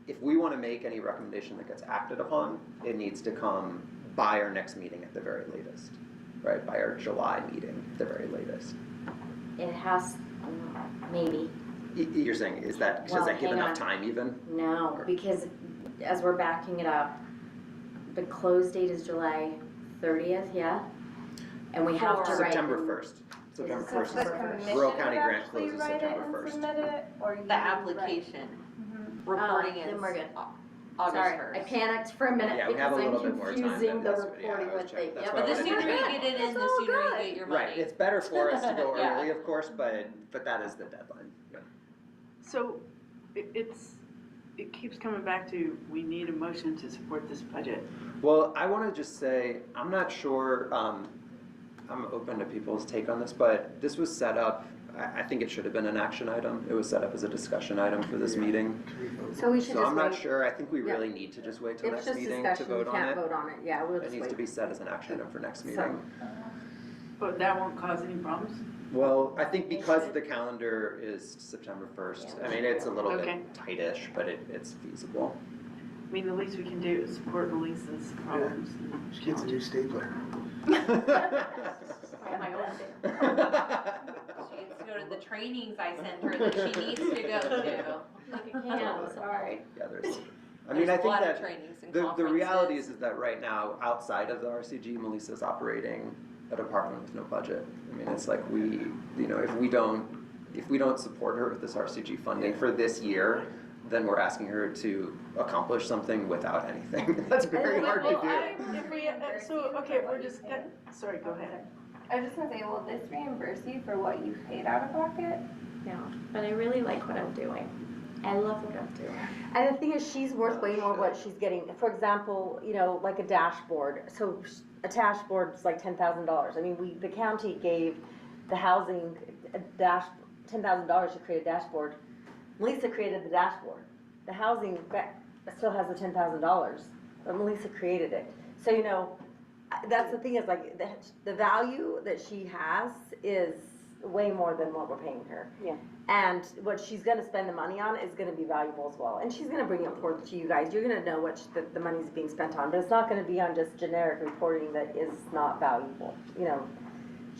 if we want to make any recommendation that gets acted upon, it needs to come by our next meeting at the very latest, right? By our July meeting at the very latest. It has, maybe, You're saying, does that Well, give hang enough on. time even? no, because as we're backing it up, the close date is July 30th, yeah? And we have to For- write. September 1st. September So 1st The is commission Rural would County Grant actually closes write it September and 1st. submit it, or you The would application, write- reporting then is we're good. August Sorry, 1st. I panicked for a minute Yeah, we have because a little I'm bit more time confusing than the this, yeah, I reporting was with checking. the, That's yep. why I But the wanted to- sooner you get it in, the That's all sooner you good. get your money. Right, it's better for us to go Yeah. early, of course, but that is the deadline. Yeah. So it keeps coming back to, we need a motion to support this budget. Well, I want to just say, I'm not sure, I'm open to people's take on this, but this was set up, I think it should have been an action item. It was set up as a discussion item for this meeting. So we should So just I'm not wait. sure, I think we Yeah. really need to just wait till It's next just meeting to discussion, we vote on can't it. vote on it, yeah, we'll It just needs to wait. be set as an action item for next So- meeting. But that won't cause any problems? Well, I think because the calendar is September 1st, I mean, it's a little Okay. bit tightish, but it's feasible. I mean, the least we can do is support Melissa's problems. and She gets a new stapler. Oh, my own thing. She needs to go to the trainings I sent her that she needs to go to. Like I can't, sorry. Yeah, I There's mean, I a think lot of that trainings and the reality conferences. is that right now, outside of the RCG, Melissa's operating a department with no budget. I mean, it's like if we don't support her with this RCG funding for this year, then we're asking her to accomplish something without anything. That's very hard to do. Okay, we're just, sorry, go ahead. I was just gonna say, will this reimburse you for what you paid out of pocket? No, but I really like what I'm doing. I love what I'm doing. And the thing is, she's worth way more what she's getting. For example, like a dashboard. So a dashboard is like $10,000. I mean, the county gave the housing $10,000 to create a dashboard. Melissa created the dashboard. The housing still has the $10,000, but Melissa created it. So that's the thing is like the value that she has is way more than what we're paying her. Yeah. And what she's gonna spend the money on is gonna be valuable as well. And she's gonna bring it forth to you guys. You're gonna know what the money's being spent on, but it's not gonna be on just generic reporting that is not valuable.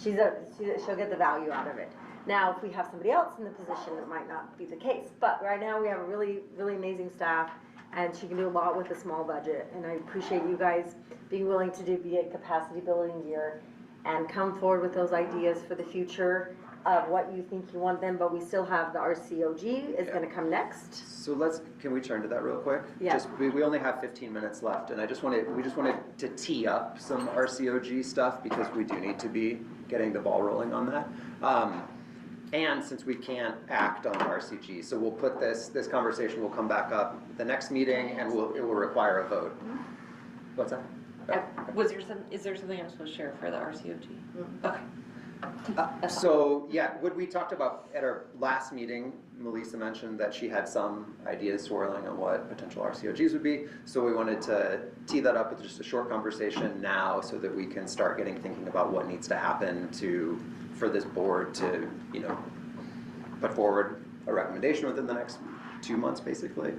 She'll get the value out of it. Now, if we have somebody else in the position, it might not be the case. But right now, we have a really, really amazing staff, and she can do a lot with a small budget. And I appreciate you guys being willing to be a capacity building year and come forward with those ideas for the future of what you think you want them. But we still have the RCOG is gonna come next. So can we turn to that real quick? Yeah. We only have 15 minutes left, and we just wanted to tee up some RCOG stuff because we do need to be getting the ball rolling on that. And since we can't act on the RCG, so we'll put this conversation will come back up the next meeting, and it will require a vote. What's that? Is there something I'm supposed to share for the RCOG? Okay. So, yeah, what we talked about at our last meeting, Melissa mentioned that she had some ideas swirling on what potential RCOGs would be. So we wanted to tee that up with just a short conversation now so that we can start thinking about what needs to happen for this board to, put forward a recommendation within the next 2 months, basically,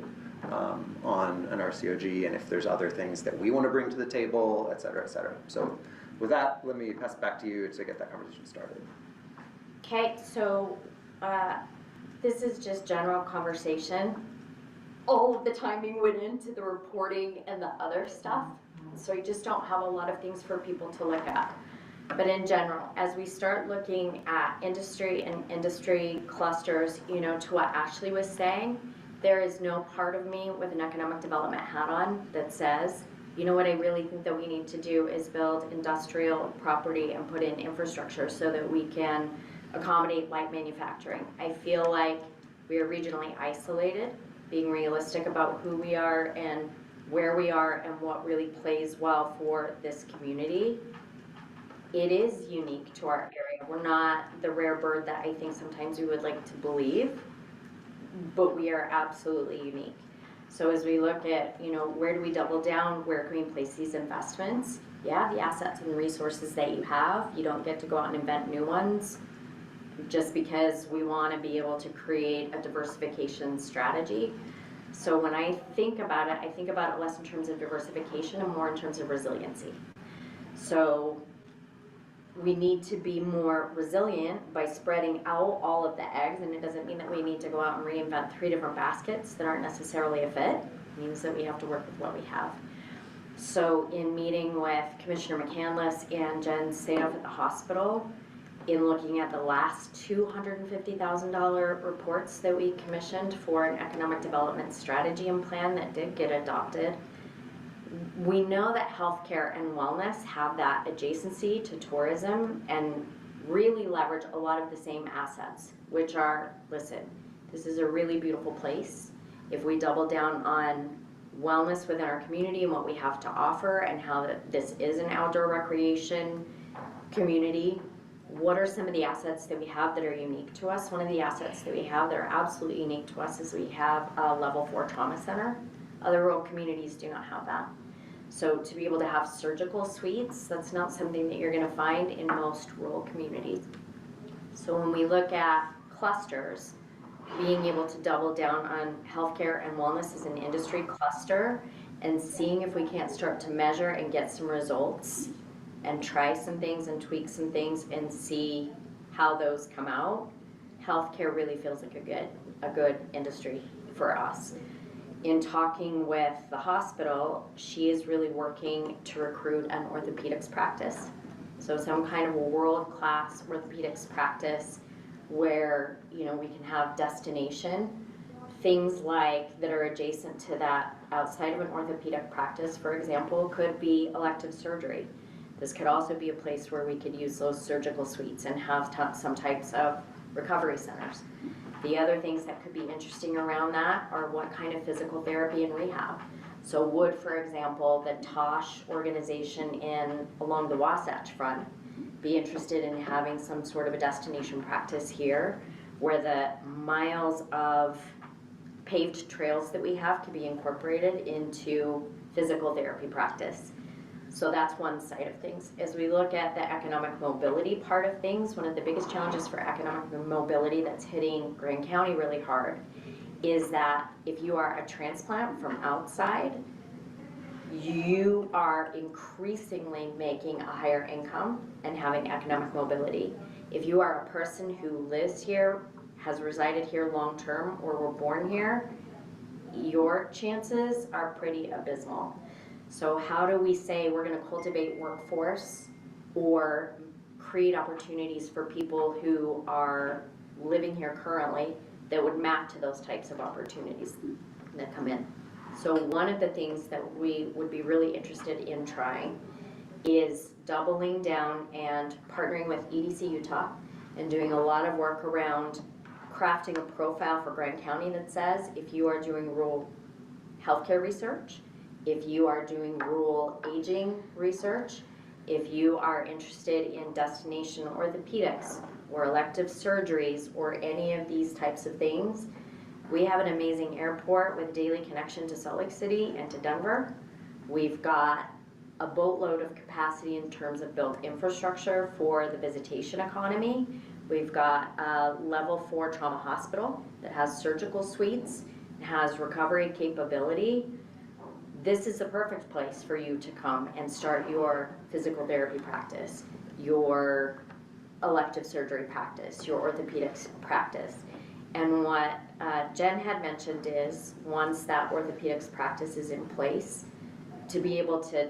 on an RCOG, and if there's other things that we want to bring to the table, et cetera, et cetera. So with that, let me pass it back to you to get that conversation started. Okay, so this is just general conversation. All of the timing went into the reporting and the other stuff, so you just don't have a lot of things for people to look at. But in general, as we start looking at industry and industry clusters, to what Ashley was saying, there is no part of me with an economic development hat on that says, what I really think that we need to do is build industrial property and put in infrastructure so that we can accommodate light manufacturing. I feel like we are regionally isolated, being realistic about who we are and where we are and what really plays well for this community. It is unique to our area. We're not the rare bird that I think sometimes we would like to believe, but we are absolutely unique. So as we look at, where do we double down? Where can we place these investments? Yeah, the assets and resources that you have, you don't get to go out and invent new ones just because we want to be able to create a diversification strategy. So when I think about it, I think about it less in terms of diversification and more in terms of resiliency. So we need to be more resilient by spreading out all of the eggs, and it doesn't mean that we need to go out and reinvent 3 different baskets that aren't necessarily a fit. It means that we have to work with what we have. So in meeting with Commissioner McCandless and Jen Sainoff at the hospital, in looking at the last $250,000 reports that we commissioned for an economic development strategy and plan that did get adopted, we know that healthcare and wellness have that adjacency to tourism and really leverage a lot of the same assets, which are, listen, this is a really beautiful place. If we double down on wellness within our community and what we have to offer and how this is an outdoor recreation community, what are some of the assets that we have that are unique to us? One of the assets that we have that are absolutely unique to us is we have a level 4 trauma center. Other rural communities do not have that. So to be able to have surgical suites, that's not something that you're going to find in most rural communities. So when we look at clusters, being able to double down on healthcare and wellness as an industry cluster and seeing if we can't start to measure and get some results and try some things and tweak some things and see how those come out, healthcare really feels like a good industry for us. In talking with the hospital, she is really working to recruit an orthopedics practice. So some kind of a world-class orthopedics practice where, you know, we can have destination things like that are adjacent to that outside of an orthopedic practice, for example, could be elective surgery. This could also be a place where we could use those surgical suites and have some types of recovery centers. The other things that could be interesting around that are what kind of physical therapy and rehab. So would, for example, the Tosh organization along the Wasatch Front be interested in having some sort of a destination practice here where the miles of paved trails that we have can be incorporated into physical therapy practice? So that's one side of things. As we look at the economic mobility part of things, one of the biggest challenges for economic mobility that's hitting Grand County really hard is that if you are a transplant from outside, you are increasingly making a higher income and having economic mobility. If you are a person who lives here, has resided here long term, or were born here, your chances are pretty abysmal. So how do we say we're going to cultivate workforce or create opportunities for people who are living here currently that would map to those types of opportunities that come in? So one of the things that we would be really interested in trying is doubling down and partnering with EDC Utah and doing a lot of work around crafting a profile for Grand County that says if you are doing rural healthcare research, if you are doing rural aging research, if you are interested in destination orthopedics or elective surgeries or any of these types of things, we have an amazing airport with daily connection to Salt Lake City and to Denver. We've got a boatload of capacity in terms of built infrastructure for the visitation economy. We've got a level 4 trauma hospital that has surgical suites, has recovery capability. This is the perfect place for you to come and start your physical therapy practice, your elective surgery practice, your orthopedics practice. And what Jen had mentioned is once that orthopedics practice is in place, to be able to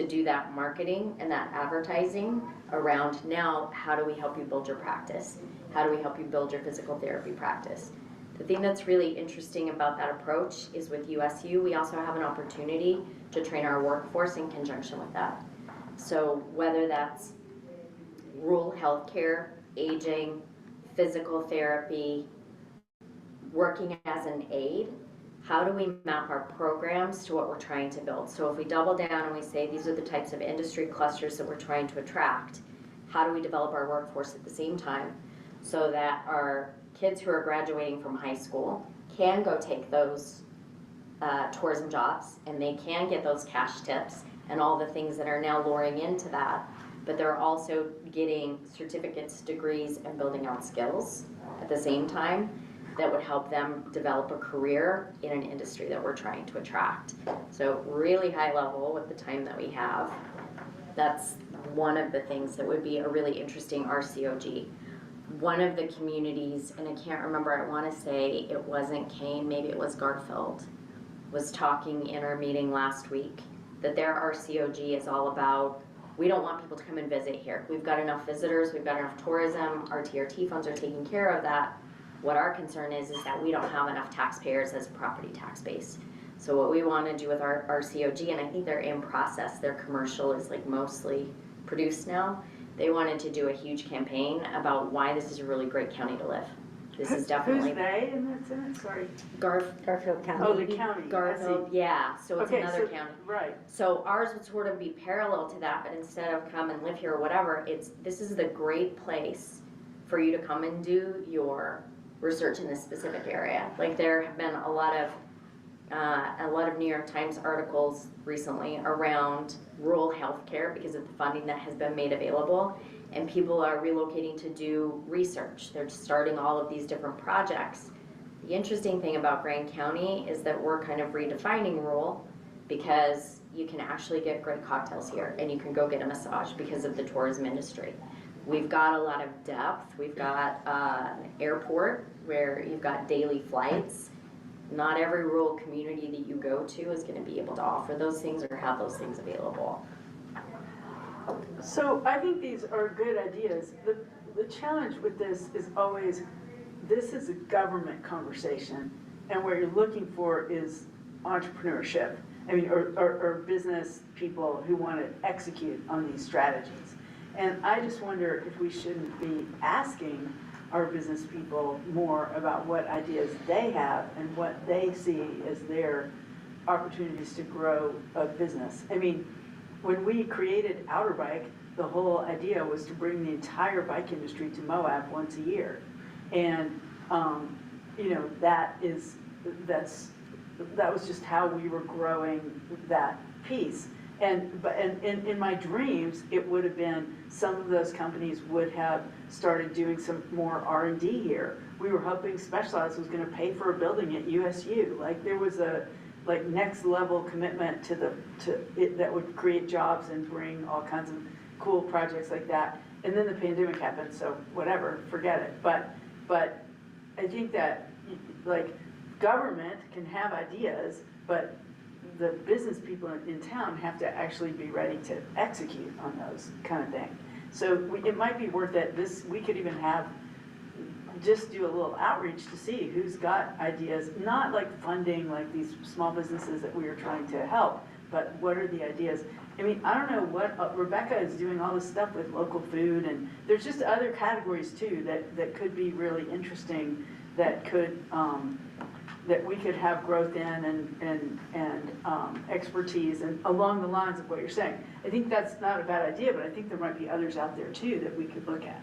do that marketing and that advertising around now, how do we help you build your practice? How do we help you build your physical therapy practice? The thing that's really interesting about that approach is with USU, we also have an opportunity to train our workforce in conjunction with that. So whether that's rural healthcare, aging, physical therapy, working as an aide, how do we map our programs to what we're trying to build? So if we double down and we say these are the types of industry clusters that we're trying to attract, how do we develop our workforce at the same time so that our kids who are graduating from high school can go take those tourism jobs and they can get those cash tips and all the things that are now luring into that, but they're also getting certificates, degrees, and building out skills at the same time that would help them develop a career in an industry that we're trying to attract. So really high level with the time that we have, that's one of the things that would be a really interesting RCOG. One of the communities, and I can't remember, I want to say it wasn't Kane, maybe it was Garfield, was talking in our meeting last week that their RCOG is all about We don't want people to come and visit here. We've got enough visitors, we've got enough tourism, our TRT funds are taking care of that. What our concern is that we don't have enough taxpayers as a property tax base. So what we want to do with our COG, and I think they're in process, their commercial is like mostly produced now. They wanted to do a huge campaign about why this is a really great county to live. This is definitely. Who's they in that sentence? Sorry. Garfield County. Oh, the county. I Garfield, see. yeah, so it's Okay, another so- county. Right. So ours would sort of be parallel to that, but instead of come and live here or whatever, this is the great place for you to come and do your research in this specific area. Like there have been a lot of New York Times articles recently around rural healthcare because of the funding that has been made available, and people are relocating to do research. They're starting all of these different projects. The interesting thing about Grand County is that we're kind of redefining rural because you can actually get great cocktails here and you can go get a massage because of the tourism industry. We've got a lot of depth. We've got an airport where you've got daily flights. Not every rural community that you go to is going to be able to offer those things or have those things available. So I think these are good ideas. The challenge with this is always, this is a government conversation, and what you're looking for is entrepreneurship. I mean, or business people who want to execute on these strategies. And I just wonder if we shouldn't be asking our business people more about what ideas they have and what they see as their opportunities to grow a business. I mean, when we created Outer Bike, the whole idea was to bring the entire bike industry to Moab once a year. And, you know, that was just how we were growing that piece. And in my dreams, it would have been, some of those companies would have started doing some more R&D here. We were hoping Specialized was gonna pay for a building at USU. Like there was a next level commitment to it that would create jobs and bring all kinds of cool projects like that. And then the pandemic happened, so whatever, forget it. But I think that like government can have ideas, but the business people in town have to actually be ready to execute on those kind of things. So it might be worth it. We could even just do a little outreach to see who's got ideas, not like funding like these small businesses that we are trying to help, but what are the ideas? I mean, I don't know what, Rebecca is doing all this stuff with local food, and there's just other categories too that could be really interesting, that could, that we could have growth in and expertise, and along the lines of what you're saying. I think that's not a bad idea, but I think there might be others out there too that we could look at.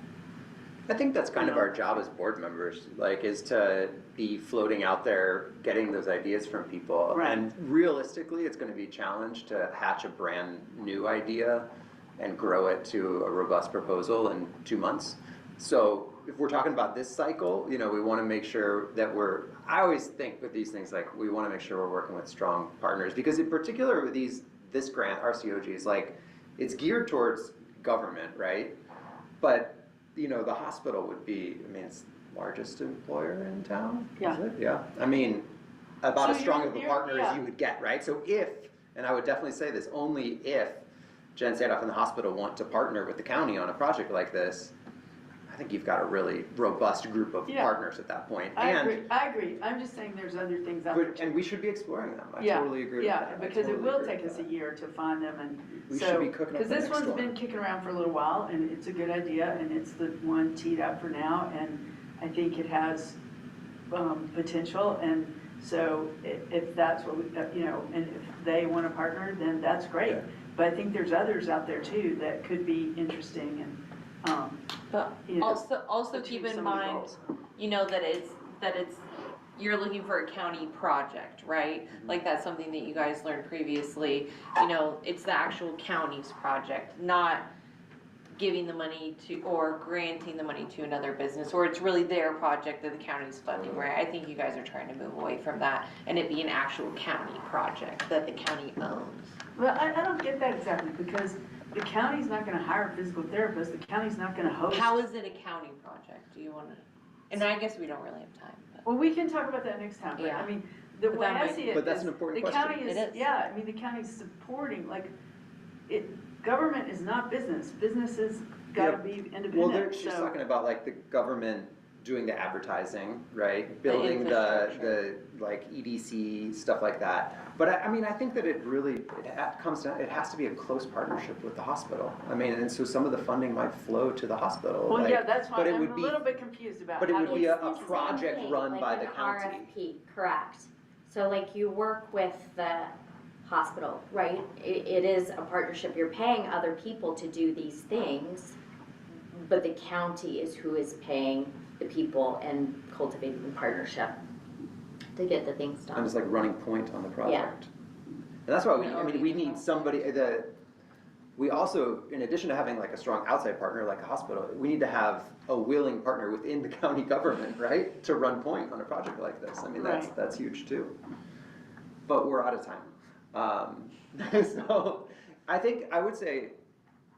I think that's kind of our job as board members, like, is to be floating out there, getting those ideas from people. Right. And realistically, it's going to be a challenge to hatch a brand new idea and grow it to a robust proposal in 2 months. So if we're talking about this cycle, you know, we want to make sure that I always think with these things, like, we want to make sure we're working with strong partners, because in particular with this grant, RCOGs, like, it's geared towards government, right? But you know, the hospital would be, I mean, it's the largest employer in town, Yeah. is it? Yeah. I mean, about So as strong of a you're- partner yeah. as you would get, right? So if, and I would definitely say this, only if Jen Sandoff and the hospital want to partner with the county on a project like this, I think you've got a really robust group of Yeah. partners at that point. I agree. I'm just saying there's other things out there too. And we should be exploring them. I Yeah, totally agree with that. Yeah, I because it totally will agree take with us a that. year to find them, and We so, should be cooking up because the this next one's one. been kicking around for a little while, and it's a good idea, and it's the one teed up for now, and I think it has potential, and so if that's what we, you know, and if they want to partner, then that's great. Yeah. But I think there's others out there too that could be interesting, and, But you know, also achieve keep in some of the mind, goals. you know, that it's, you're looking for a county project, right? Like that's something that you guys learned previously, you know, it's the actual county's project, not giving the money to, or granting the money to another business, or it's really their project that the county's funding, right? I think you guys are trying to move away from that and it be an actual county project that the county owns. Well, I don't get that exactly, because the county's not gonna hire a physical therapist, the county's not gonna host. How is it a county project? Do you wanna, and I guess we don't really have time, but. Well, we can talk about that next time, but Yeah. I mean, the But way that I might- see it But that's is an important the question. county It is, is. yeah, I mean, the county's supporting, like, government is not business. Business has gotta be independent, Well, she's so- talking about like the government doing the advertising, right? Building the like EDC, stuff like that. But I mean, I think that it comes down, it has to be a close partnership with the hospital. I mean, and so some of the funding might flow to the hospital. Well, like, yeah, that's why but it I'm would a be- little bit confused about but it how would do be we- a It's the same project thing, run like by an the county. RFP, correct. So like you work with the hospital, right? It is a partnership, you're paying other people to do these things, but the county is who is paying the people and cultivating the partnership to get the things I'm done. just like running point on the project. And that's why we need somebody, we also, in addition to having like a strong outside partner like a hospital, we need to have a willing partner within the county government, right? To run point on a project like this. I mean, Right. that's huge too. But we're out of time. So I would say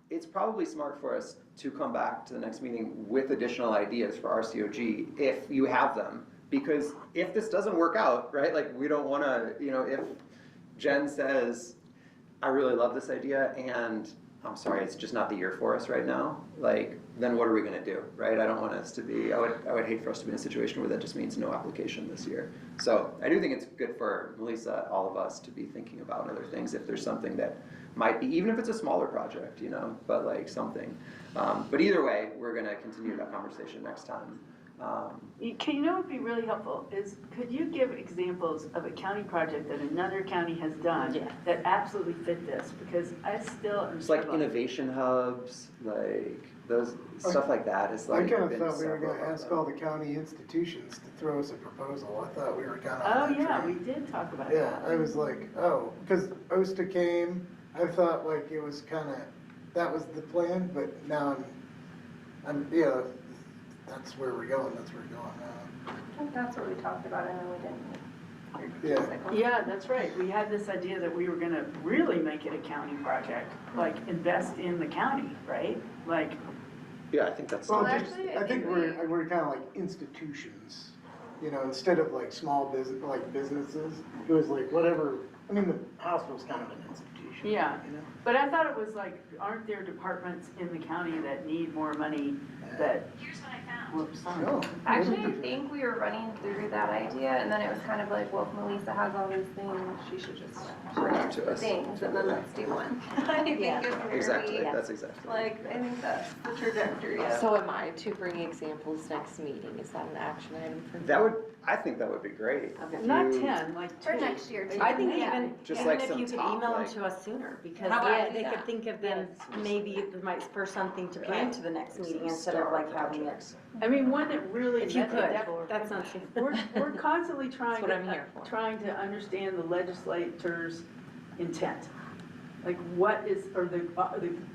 it's probably smart for us to come back to the next meeting with additional ideas for RCOG if you have them. Because if this doesn't work out, right, like we don't wanna, if Jen says, I really love this idea and I'm sorry, it's just not the year for us right now, like, then what are we gonna do, right? I don't want us to be, I would hate for us to be in a situation where that just means no application this year. So I do think it's good for Melissa, all of us to be thinking about other things if there's something that might be, even if it's a smaller project, but like something. But either way, we're gonna continue that conversation next time. You know what would be really helpful is, could you give examples of a county project that another county has done Yeah. that absolutely fit this? Because I still am It's like struggling. innovation hubs, like those, stuff like that is like. I kinda been thought we were several gonna of ask them. all the county institutions to throw us a proposal. I thought we were kinda Oh, on that yeah, we train. did talk about Yeah, that. I was like, oh, because OSTA came, I thought like it was kinda, that was the plan, but now that's where we're going now. I think that's what we talked about, and then we didn't. Yeah. Yeah, that's right. We had this idea that we were gonna really make it a county project, like invest in the county, right? Like, Yeah, I think that's. Well, Well, just, actually, I think we're kinda like institutions, instead of like small business, like businesses. It was like whatever, I mean, the hospital's kind of an institution. Yeah. but I thought it was like, aren't there departments in the county that need more money that? Here's what I found. Whoops, sorry. No. Actually, I think we were running through that idea, and then it was kind of like, well, if Melissa has all these things, she should just bring us To the us. things, and then let's do one. I think Yeah. it's very, Exactly, that's exactly. like, I think that's the trajectory of. So am I to bring examples next meeting? Is that an action item for me? I think that would be great. Okay. Not You- 10, like For 2. next year, too. I think Yeah. even Just even like if some you could top, email them like- to us sooner, because How about they that? could think of them, maybe it might spur something to bring to the next meeting instead of Star like having it. projects. I mean, one that really. If you met the could, def- that's not true. We're constantly trying That's what I'm here for. trying to understand the legislature's intent. Like what is, or the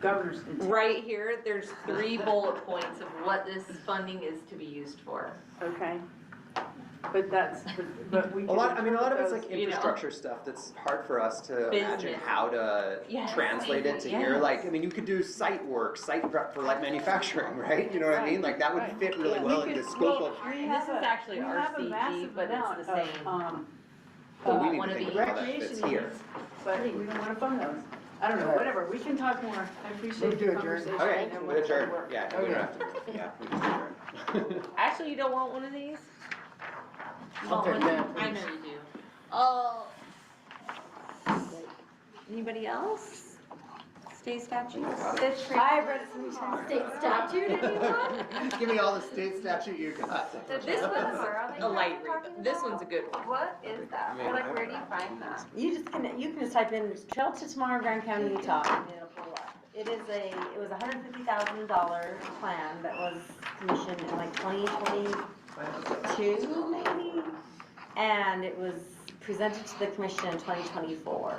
governor's intent. Right here, there's 3 bullet points of what this funding is to be used for. Okay. But but we. A lot of it's like you know. infrastructure stuff that's hard for us to imagine Business. how to Yes. translate it to here. Yes. Like, I mean, you could do site work, site prep for like manufacturing, right? You know what I mean? Like that would Right. fit really Yeah. well We in the could- scope of. We And have this is actually we have a RCG, massive but it's amount the of, same. But we want need one to of think these. about how that fits Recreation here. needs, but we don't wanna fund those. I don't know, whatever, we can talk more. I appreciate Move to the adjourn. conversation. Okay, and we what's adjourn. gonna work. Yeah, we don't have to. Yeah, we just adjourn. Actually, you don't want one of these? You I'll want take one? that, I please. know you do. Oh. Anybody else? State statutes? I read it so many times. State statute, anyone? Give me all the state statute you got. This one's Tomorrow that a you light guys are read. talking This about? one's a good one. What is that? I mean, Or like, where do you find that? You can just type in Trail to Tomorrow, Grand County, Utah, and it'll pull up. It was a $150,000 plan that was commissioned in like 2022 maybe, and it was presented to the commission in 2024.